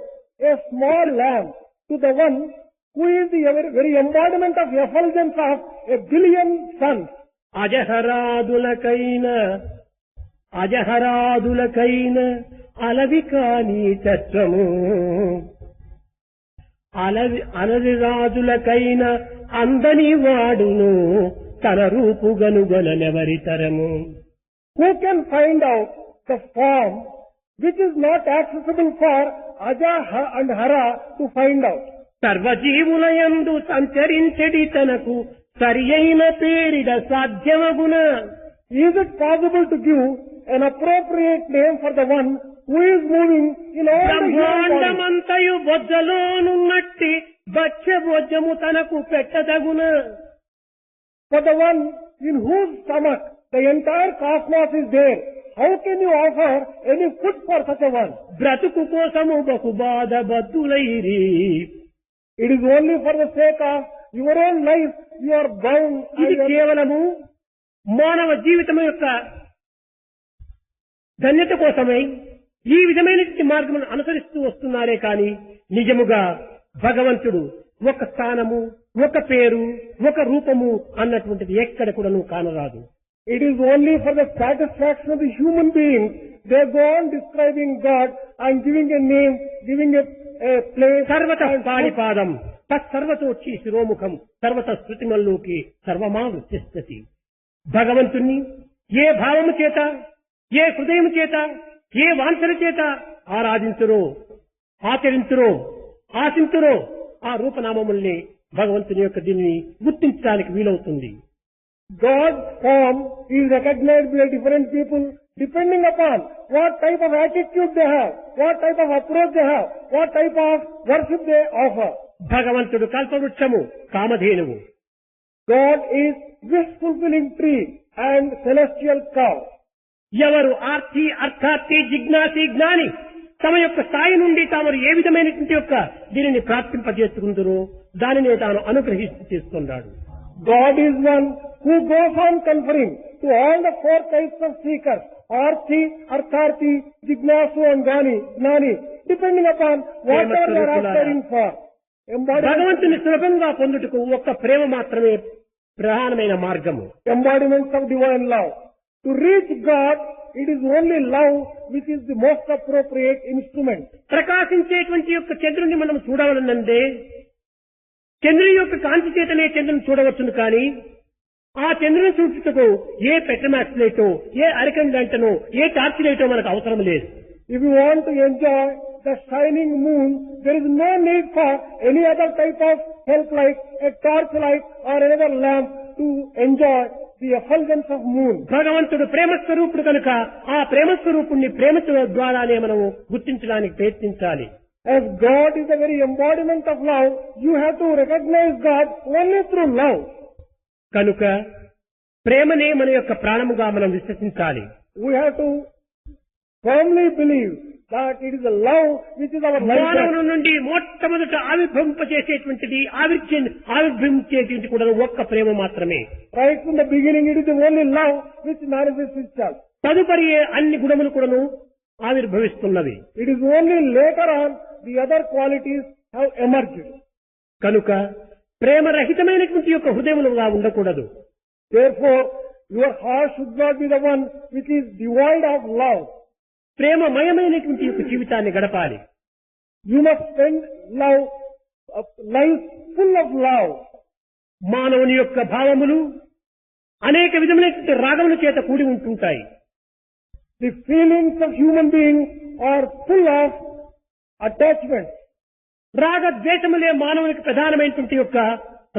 S1: a small lamp to the one who is the very embodiment of effulgence of a billion suns?
S2: అజహరాదులకైన అలవి కాని తత్వము, అలవిరాజులకైన అందని వాడును తన రూపుగనుగొనెవరితరము.
S1: Who can find out the form which is not accessible for Aja and Hara to find out?
S2: సర్వజీవులయందు సంచరించెడి తనకు సరి అయిన పేరిడ సాధ్యమగున.
S1: Is it possible to give an appropriate name for the one who is moving in all the human body?
S2: బ్రహ్మాండమంతయు బొజ్జలోనున్నట్టి బచ్చ బొజ్జము తనకు పెట్టదగున.
S1: For the one in whose stomach the entire cosmos is there, how can you offer any food for such a one?
S2: బ్రతుకు కోసము బహు బాధ బద్దులైరి.
S1: It is only for the sake of your own life you are bound.
S2: ఇది కేవలము మానవ జీవితం యొక్క ధన్యత కోసమై ఈ విధమైన మార్గమును అనుసరిస్తూ వస్తున్నారే కాని నిజముగా భగవంతుడు ఒక స్థానము, ఒక పేరు, ఒక రూపము అన్నటువంటిది ఎక్కడ కూడా కానరాదు.
S1: It is only for the satisfaction of the human being they go on describing God and giving a name, giving a place.
S2: సర్వత పాణిపాదం తత్సర్వతోచ్చి శిరోముఖం సర్వత శృతిమల్లోకి సర్వమాను తిష్టతి. భగవంతుణ్ణి ఏ భావము చేత, ఏ హృదయము చేత, ఏ వాంఛన చేత ఆరాధించురో, ఆచరించురో, ఆశించురో ఆ రూపనామముల్ని భగవంతుని యొక్క దీనిని గుర్తించడానికి వీలవుతుంది.
S1: God's form is recognized by different people depending upon what type of attitude they have, what type of approach they have, what type of worship they offer.
S2: భగవంతుడు కల్పవృక్షము, కామధేనువు.
S1: God is wish fulfilling tree and celestial cow.
S2: ఎవరు ఆర్తి, అర్థార్థి, జిజ్ఞాసి, జ్ఞాని తమ యొక్క స్థాయి నుండి తాము ఏ విధమైనటువంటి యొక్క దీనిని ప్రాప్తింపజేసుకుందరో దానినే తాను అనుగ్రహిస్తూ చేస్తున్నాడు.
S1: God is one who goes on conferring to all the four types of seekers, Arthi, Artharthi, Jignasu and Gnani, depending upon whatever they are aspiring for.
S2: భగవంతుని సులభంగా పొందుటకు ఒక్క ప్రేమ మాత్రమే ప్రధానమైన మార్గము.
S1: Embodiments of divine love. To reach God, it is only love which is the most appropriate instrument.
S2: ప్రకాశించేటువంటి యొక్క చంద్రుని మనం చూడవలనంటే చంద్రుని యొక్క కాంతి చేతనే చంద్రుని చూడవచ్చును కానీ ఆ చంద్రుని చూచుటకు ఏ పెట్రమాక్స్ లైటో, ఏ అరికన్ గంటనో, ఏ టార్చ్ లైటో మనకు అవసరం లేదు.
S1: If you want to enjoy the shining moon, there is no need for any other type of help like a torch light or another lamp to enjoy the effulgence of moon.
S2: భగవంతుడు ప్రేమ స్వరూపుడు కనుక ఆ ప్రేమ స్వరూపుణ్ణి ప్రేమ ద్వారానే మనము గుర్తించడానికి ప్రయత్నించాలి.
S1: As God is the very embodiment of love, you have to recognize God only through love.
S2: కనుక ప్రేమనే మన యొక్క ప్రాణముగా మనం విశ్వసించాలి.
S1: We have to firmly believe that it is the love which is our life.
S2: మానవుని నుండి మొట్టమొదట ఆవిర్భవింపచేసేటువంటిది ఆవిర్భవించేటువంటి కూడా ఒక్క ప్రేమ మాత్రమే.
S1: Right from the beginning, it is the only love which manifests itself.
S2: తదుపరి అన్ని గుణములు కూడాను ఆవిర్భవిస్తున్నవి.
S1: It is only later on the other qualities have emerged.
S2: కనుక ప్రేమ రహితమైనటువంటి యొక్క హృదయములుగా ఉండకూడదు.
S1: Therefore, your heart should not be the one which is devoid of love.
S2: ప్రేమమయమైనటువంటి యొక్క జీవితాన్ని గడపాలి.
S1: You must spend life full of love.
S2: మానవుని యొక్క భావములు అనేక విధమైనటువంటి రాగముల చేత కూడి ఉంటుంటాయి.
S1: The feelings of human beings are full of attachment.
S2: రాగ ద్వేషములే మానవునికి ప్రధానమైనటువంటి యొక్క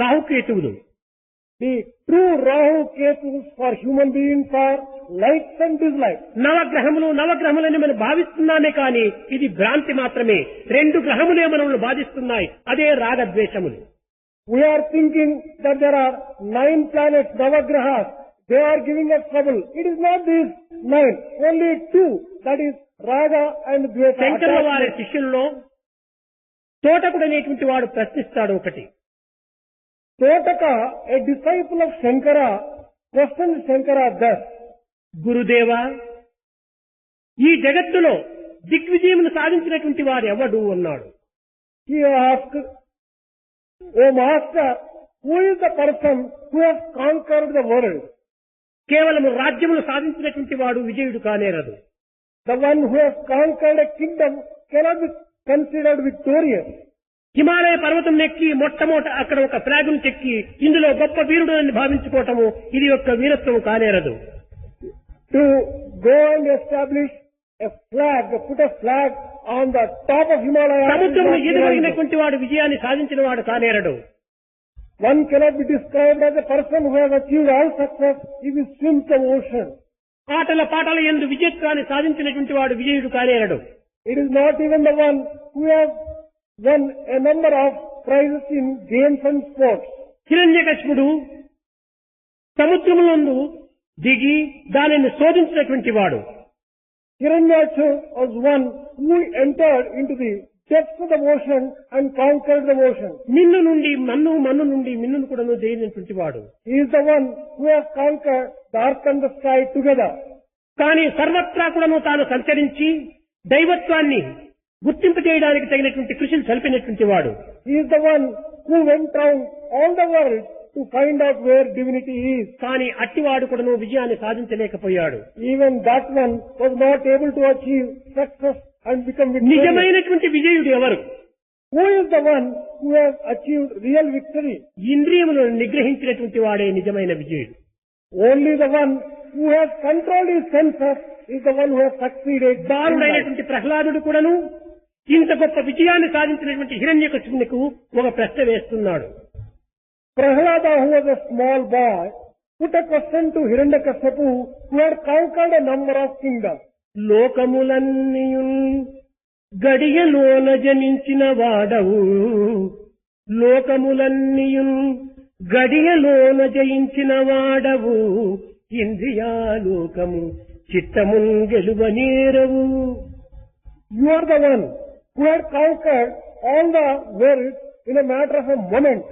S2: రాహుకేతువులు.
S1: The true Rahu Ketus for human beings are likes and dislikes.
S2: నవగ్రహములని మనం భావిస్తున్నామే కానీ ఇది భ్రాంతి మాత్రమే. రెండు గ్రహములే మనల్ని బాధిస్తున్నాయి, అదే రాగద్వేషములు.
S1: We are thinking that there are 9 planets, Navagrahas. They are giving us trouble. It is not these 9, only 2. That is Raga and Dvesha.
S2: శంకరుల వారి శిష్యుల్లో తోటకుడు అనేటువంటి వాడు ప్రశ్నిస్తాడు ఒకటి.
S1: Totaka, a disciple of Shankara, questioned Shankara thus:
S2: గురుదేవ, ఈ జగత్తులో దిగ్విజయమును సాధించినటువంటి వారు ఎవడు అన్నాడు.
S1: He asked, O Master, who is the person who has conquered the world?
S2: కేవలము రాజ్యమును సాధించినటువంటి వాడు విజయుడు కానేరదు.
S1: The one who has conquered a kingdom cannot be considered victorious.
S2: Himalaya పర్వతం నెక్కి మొట్టమొదట అక్కడ ఒక ఫ్లాగును చెక్కి ఇందులో గొప్ప వీరుడు అని భావించుకోవటము ఇది యొక్క వీరత్వము కానేరదు.
S1: To go and establish a flag, put a flag on the top of Himalaya.
S2: సముద్రము ఎదురైనటువంటి వాడు విజయాన్ని సాధించిన వాడు కానేరడు.
S1: One cannot be described as a person who has achieved all success if he swims the ocean.
S2: ఆటల పాటల యందు విజయత్వాన్ని సాధించినటువంటి వాడు విజయుడు కానేరడు.
S1: It is not even the one who has won a number of prizes in games and sports.
S2: హిరణ్యకశిపుడు సముద్రమునందు దిగి దానిని శోధించినటువంటి వాడు.
S1: Hiranyakashipu was one who entered into the depths of the ocean and conquered the ocean.
S2: నిన్ను నుండి మన్ను, మన్ను నుండి మిన్నును కూడా జయించినటువంటి వాడు.
S1: He is the one who has conquered the earth and the sky together.
S2: కానీ సర్వత్రా కూడాను తాను సంచరించి దైవత్వాన్ని గుర్తింపు చేయడానికి తగినటువంటి కృషిని సల్పినటువంటి వాడు.
S1: He is the one who went round all the world to find out where divinity is.
S2: కానీ అట్టివాడు కూడాను విజయాన్ని సాధించలేకపోయాడు.
S1: Even that one was not able to achieve success and become victorious.
S2: నిజమైనటువంటి విజయుడు ఎవరు?
S1: Who is the one who has achieved real victory?
S2: ఇంద్రియములను నిగ్రహించినటువంటి వాడే నిజమైన విజయుడు.
S1: Only the one who has controlled his senses is the one who has succeeded.
S2: బాలుడైనటువంటి ప్రహ్లాదుడు కూడాను ఇంత గొప్ప విజయాన్ని సాధించినటువంటి హిరణ్యకశిపునికి ఒక ప్రశ్న వేస్తున్నాడు.
S1: Prahlada, who was a small boy, put a question to Hiranyakashipu, who had conquered a number of kingdoms.
S2: లోకములన్నీయున్ గడియలోన జనించిన వాడవు, లోకములన్నీయున్ గడియలోన జయించిన వాడవు, ఇంద్రియాలోకము చిత్తమున్ గెలువనేరవు.
S1: You are the one who had conquered all the world in a matter of a moment,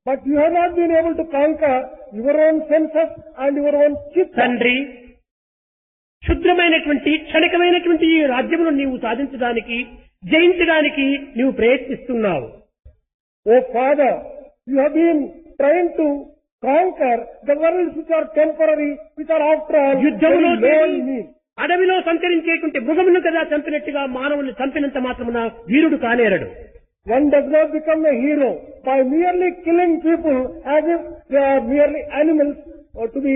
S1: but you have not been able to conquer your own senses and your own chitta.
S2: తండ్రి, క్షుద్రమైనటువంటి క్షణికమైనటువంటి ఈ రాజ్యమును నీవు సాధించడానికి, జయించడానికి నీవు ప్రయత్నిస్తున్నావు.
S1: Oh Father, you have been trying to conquer the worlds which are temporary, which are after all
S2: యుద్ధములో
S1: very low in need.
S2: అడవిలో సంచరించేటువంటి మృగమును కదా చంపినట్టుగా మానవుని చంపినంత మాత్రమున వీరుడు కానేరడు.
S1: One does not become a hero by merely killing people as if they are merely animals or to be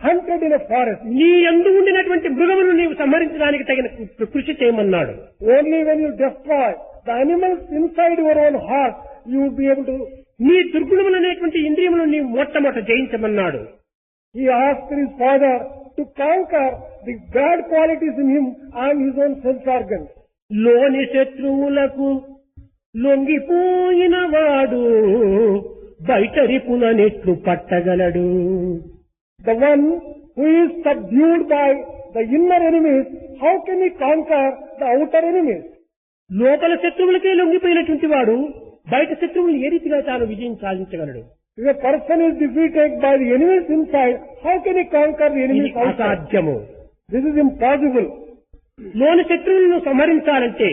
S1: hunted in a forest.
S2: నీ యందు ఉండినటువంటి మృగమును నీవు సంహరించడానికి తగిన కృషి చేయమన్నాడు.
S1: Only when you destroy the animals inside your own heart, you will be able to.
S2: నీ దుర్గుణములనేటువంటి ఇంద్రియములను నీవు మొట్టమొదట జయించమన్నాడు.
S1: He asked his father to conquer the bad qualities in him and his own sense organs.
S2: లోని శత్రువులకు లొంగిపోయిన వాడు బయటరిపున నెట్లు పట్టగలడు.
S1: The one who is subdued by the inner enemies, how can he conquer the outer enemies?
S2: లోపల శత్రువులకే లొంగిపోయినటువంటి వాడు బయట శత్రువులు ఏ రీతిగా తాను విజయం సాధించగలడు?
S1: If a person is defeated by the enemies inside, how can he conquer the
S2: ఇది
S1: enemies outside?
S2: అసాధ్యము.
S1: This is impossible.
S2: లోని శత్రువులను సంహరించాలంటే,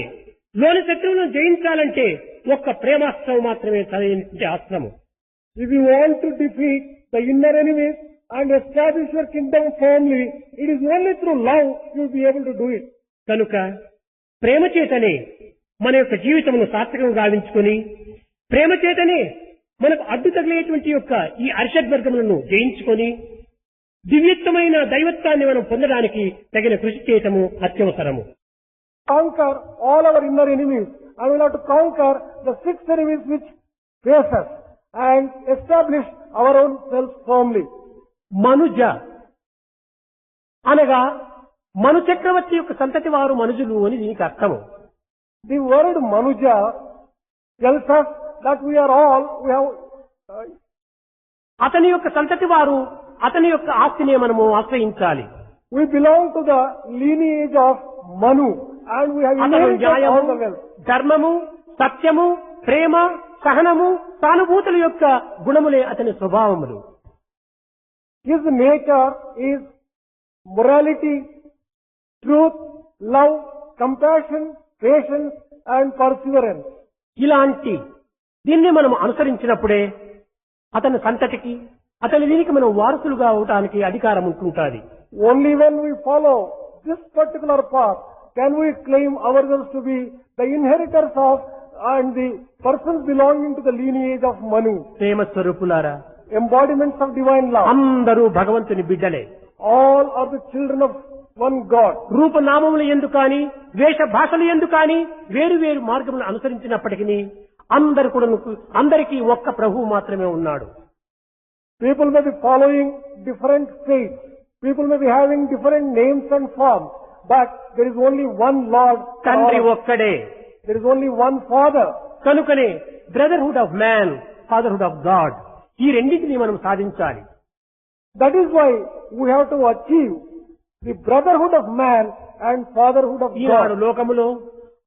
S2: లోని శత్రువులను జయించాలంటే ఒక్క ప్రేమాస్త్రం మాత్రమే సరైనటువంటి అస్త్రము.
S1: If you want to defeat the inner enemies and establish your kingdom firmly, it is only through love you will be able to do it.
S2: కనుక ప్రేమ చేతనే మన యొక్క జీవితమును సార్థకం గావించుకొని, ప్రేమ చేతనే మనకు అడ్డు తగిలేటువంటి యొక్క ఈ అరిషడ్వర్గములను జయించుకొని దివ్యత్వమైన దైవత్వాన్ని మనం పొందడానికి తగిన కృషి చేయటము అత్యవసరము.
S1: Conquer all our inner enemies, and we will have to conquer the 6 enemies which face us and establish our own self firmly.
S2: మనుజ అనగా మను చక్రవర్తి యొక్క సంతతి వారు మనుజులు అని దీనికి అర్థము.
S1: The word Manuja tells us that we have
S2: అతని యొక్క సంతతి వారు అతని యొక్క ఆస్తిని మనము ఆశ్రయించాలి.
S1: we belong to the lineage of Manu and we have
S2: అతను
S1: inherited all
S2: న్యాయము,
S1: the wealth.
S2: ధర్మము, సత్యము, ప్రేమ, సహనము, సానుభూతుల యొక్క గుణములే అతని స్వభావములు.
S1: His nature is morality, truth, love, compassion, patience and perseverance.
S2: ఇలాంటి దీన్ని మనం అనుసరించినప్పుడే అతని సంతతికి అతని దీనికి మనం వారసులుగా అవటానికి అధికారం ఉంటుంటుంది.
S1: Only when we follow this particular path can we claim ourselves to be the inheritors of and the persons belonging to the lineage of Manu.
S2: ప్రేమ స్వరూపులారా,
S1: Embodiments of divine love.
S2: అందరూ భగవంతుని బిడ్డలే.
S1: All are the children of one God.
S2: రూపనామములు ఎందు కాని వేష భాషలు ఎందు కాని వేరు వేరు మార్గములను అనుసరించినప్పటికీ అందరు కూడా అందరికీ ఒక్క ప్రభువు మాత్రమే ఉన్నాడు.
S1: People may be following different faiths. People may be having different names and forms. But there is only one Lord.
S2: తండ్రి ఒక్కడే.
S1: There is only one Father.
S2: కనుకనే brotherhood of man, fatherhood of God, ఈ రెండింటినీ మనం సాధించాలి.
S1: That is why we have to achieve the brotherhood of man and fatherhood of
S2: Eenadu
S1: God.
S2: లోకములో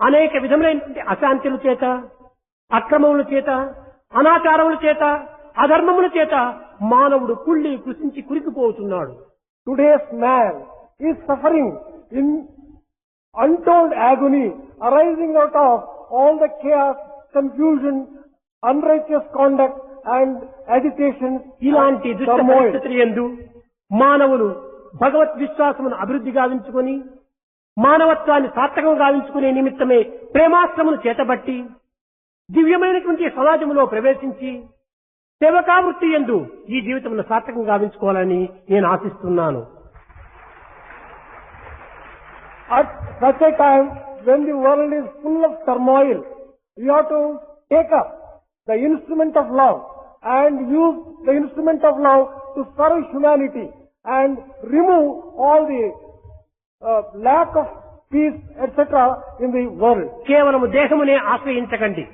S2: అనేక విధములైనటువంటి అశాంతుల చేత, అక్రమముల చేత, అనాచారముల చేత, అధర్మముల చేత మానవుడు కుళ్ళి కృషించి కురికిపోతున్నాడు.
S1: Today's man is suffering in untold agony arising out of all the chaos, confusion, unrighteous conduct and agitation.
S2: ఇలాంటి
S1: and
S2: దుష్ట
S1: turmoil.
S2: పరిస్థితుల యందు మానవులు భగవత్ విశ్వాసమును అభివృద్ధి గావించుకొని మానవత్వాన్ని సార్థకం గావించుకునే నిమిత్తమే ప్రేమాశ్రమును చేతబట్టి దివ్యమైనటువంటి సమాజంలో ప్రవేశించి సేవకావృత్తి యందు ఈ జీవితమును సార్థకం గావించుకోవాలని నేను ఆశిస్తున్నాను.
S1: At such a time when the world is full of turmoil, you have to take up the instrument of love and use the instrument of love to serve humanity and remove all the lack of peace, etc. in the world.
S2: కేవలము దేహమునే ఆశ్రయించకండి.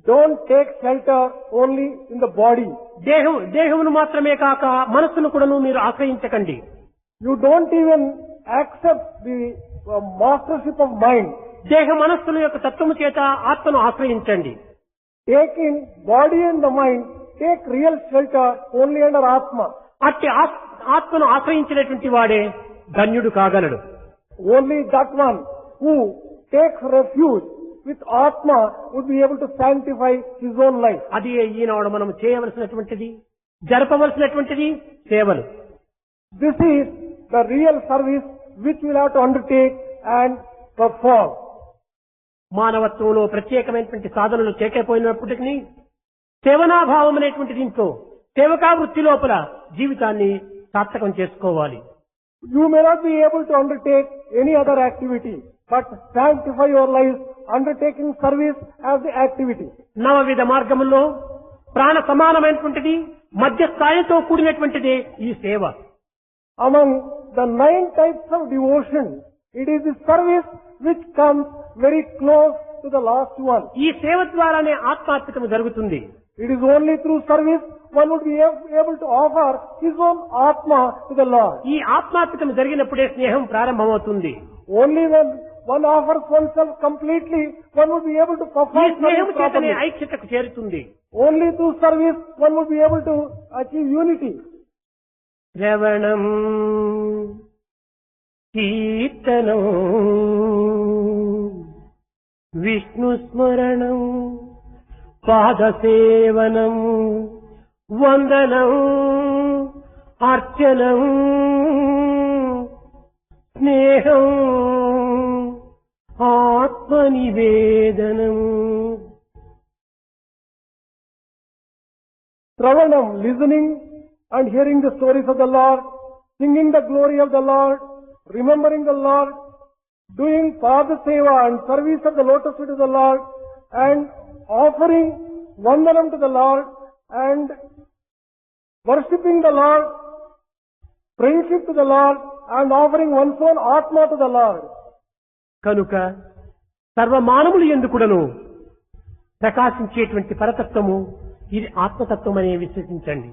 S1: Don't take shelter only in the body.
S2: దేహమును మాత్రమే కాక మనస్సును కూడాను మీరు ఆశ్రయించకండి.
S1: You don't even accept the mastership of mind.
S2: దేహ మనస్సుల యొక్క తత్వము చేత ఆత్మను ఆశ్రయించండి.
S1: Take in body and the mind, take real shelter only under Atma.
S2: అట్టి ఆత్మను ఆశ్రయించినటువంటి వాడే ధన్యుడు కాగలడు.
S1: Only that one who takes refuge with Atma would be able to sanctify his own life.
S2: అది ఈనాడు మనం చేయవలసినటువంటిది, జరపవలసినటువంటిది సేవలు.
S1: This is the real service which we'll have to undertake and perform.
S2: మానవత్వంలో ప్రత్యేకమైనటువంటి సాధనలు చేయకపోయినప్పటికీ సేవనాభావం అనేటువంటి దీంతో సేవకా వృత్తి లోపల జీవితాన్ని సార్థకం చేసుకోవాలి.
S1: You may not be able to undertake any other activity, but sanctify your life undertaking service as the activity.
S2: నవవిధ మార్గములో ప్రాణ సమానమైనటువంటిది మధ్య స్థాయితో కూడినటువంటిదే ఈ సేవ.
S1: Among the 9 types of devotion, it is the service which comes very close to the last one.
S2: ఈ సేవ ద్వారానే ఆత్మార్పితం జరుగుతుంది.
S1: It is only through service one would be able to offer his own Atma to the Lord.
S2: ఈ ఆత్మార్పితం జరిగినప్పుడే స్నేహం ప్రారంభమవుతుంది.
S1: Only when one offers oneself completely, one would be able to
S2: ఈ
S1: perform
S2: స్నేహం
S1: service
S2: చేతనే
S1: properly.
S2: ఐక్యతకు చేరుతుంది.
S1: Only through service one would be able to achieve unity.
S2: శ్రవణం కీర్తనం విష్ణు స్మరణం పాదసేవనం వందనం అర్చనం స్నేహం ఆత్మనివేదనం.
S1: Shravanam, listening and hearing the stories of the Lord, singing the glory of the Lord, remembering the Lord, doing Pada Seva and service of the lotus feet of the Lord, and offering Vandanam to the Lord, and worshipping the Lord, friendship to the Lord, and offering one's own Atma to the Lord.
S2: కనుక సర్వమానవులు ఎందుకుడను ప్రకాశించేటువంటి పరతత్వము ఇది ఆత్మతత్వం అనే విశ్వసించండి.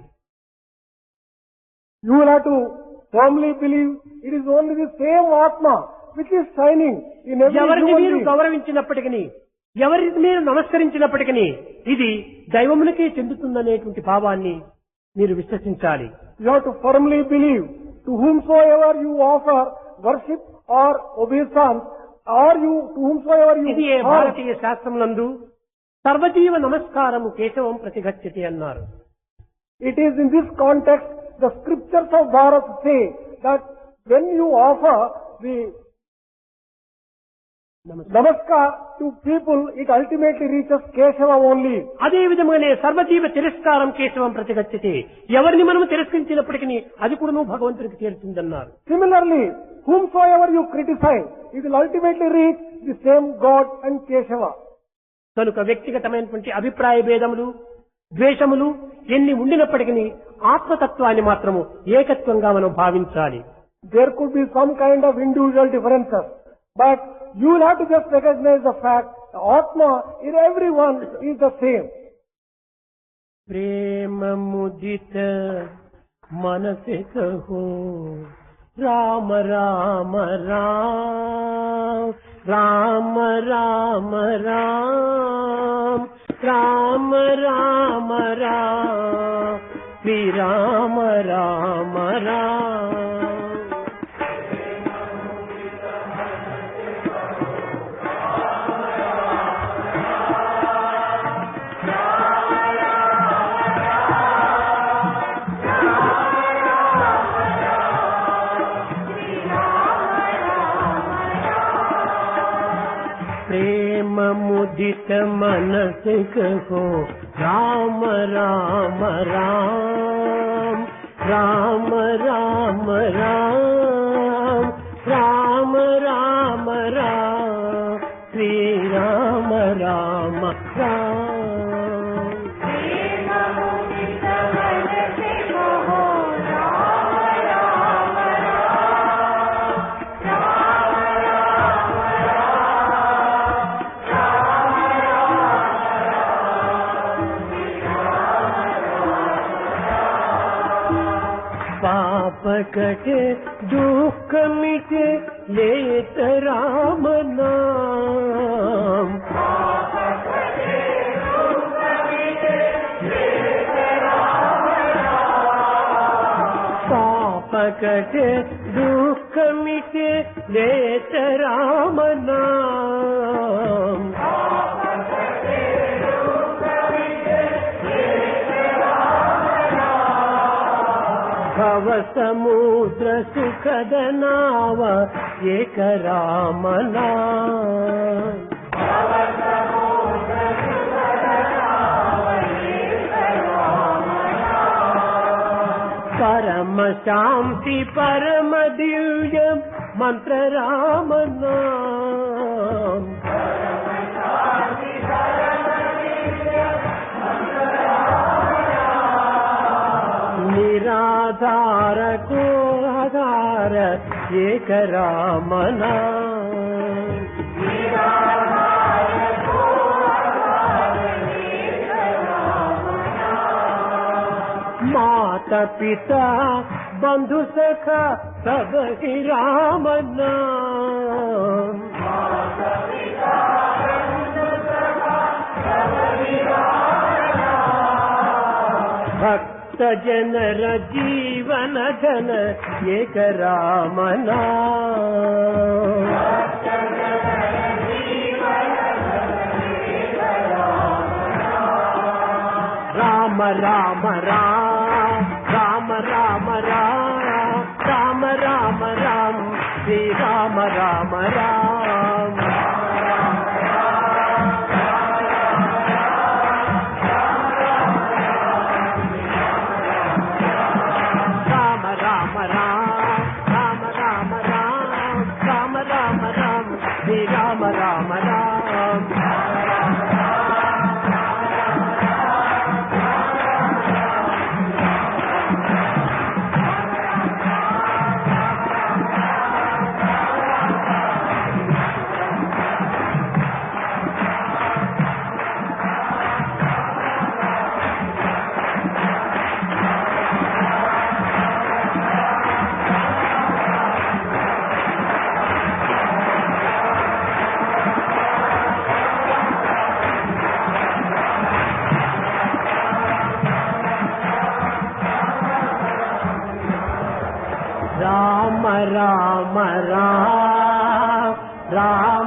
S1: You will have to firmly believe it is only the same Atma which is shining in every
S2: ఎవరిని
S1: human
S2: మీరు
S1: being.
S2: గౌరవించినప్పటికీ, ఎవరిని మీరు నమస్కరించినప్పటికీ ఇది దైవమునికే చెందుతుందనేటువంటి భావాన్ని మీరు విశ్వసించాలి.
S1: You have to firmly believe to whomsoever you offer worship or obeisance, or you to whomsoever
S2: ఇది
S1: you honor.
S2: భారతీయ శాస్త్రములందు సర్వజీవ నమస్కారము కేశవం ప్రతిగచ్చతి అన్నారు.
S1: It is in this context the scriptures of Bharat say that when you offer the namaskar to people, it ultimately reaches Keshava only.
S2: అదే విధంగానే సర్వజీవ తిరస్కారం కేశవం ప్రతిగచ్చతి. ఎవరిని మనం తిరస్కరించినప్పటికీ అది కూడా నువ్వు భగవంతుడికి చేరుతుందన్నారు.
S1: Similarly, whomsoever you criticize, it will ultimately reach the same God and Keshava.
S2: కనుక వ్యక్తిగతమైనటువంటి అభిప్రాయ భేదములు, ద్వేషములు ఎన్ని ఉండినప్పటికీ ఆత్మతత్వాన్ని మాత్రము ఏకత్వంగా మనం భావించాలి.
S1: There could be some kind of individual differences, but you will have to just recognize the fact the Atma in everyone is the same.
S2: ప్రేమ ముదిత మనసే కహో రామ రామ రామ రామ రామ రామ రామ రామ రామ శ్రీ రామ రామ రామ. प्रेम मुदित मनस कहो राम राम राम राम राम राम राम राम राम श्री राम राम राम. पाप कटे दुख मिटे लेत राम नाम. पाप कटे दुख मिटे लेत राम नाम. भव समुद्र सुखद नाव एक राम नाम. परम शांति परम दिव्य मंत्र राम नाम. निराधार को आधार एक राम नाम. माता पिता बंधु सखा सब ही राम नाम. भक्त जनर जीवन धन एक राम नाम. राम राम राम राम राम राम राम राम राम श्री राम राम राम. राम राम राम. రామ రామ రామ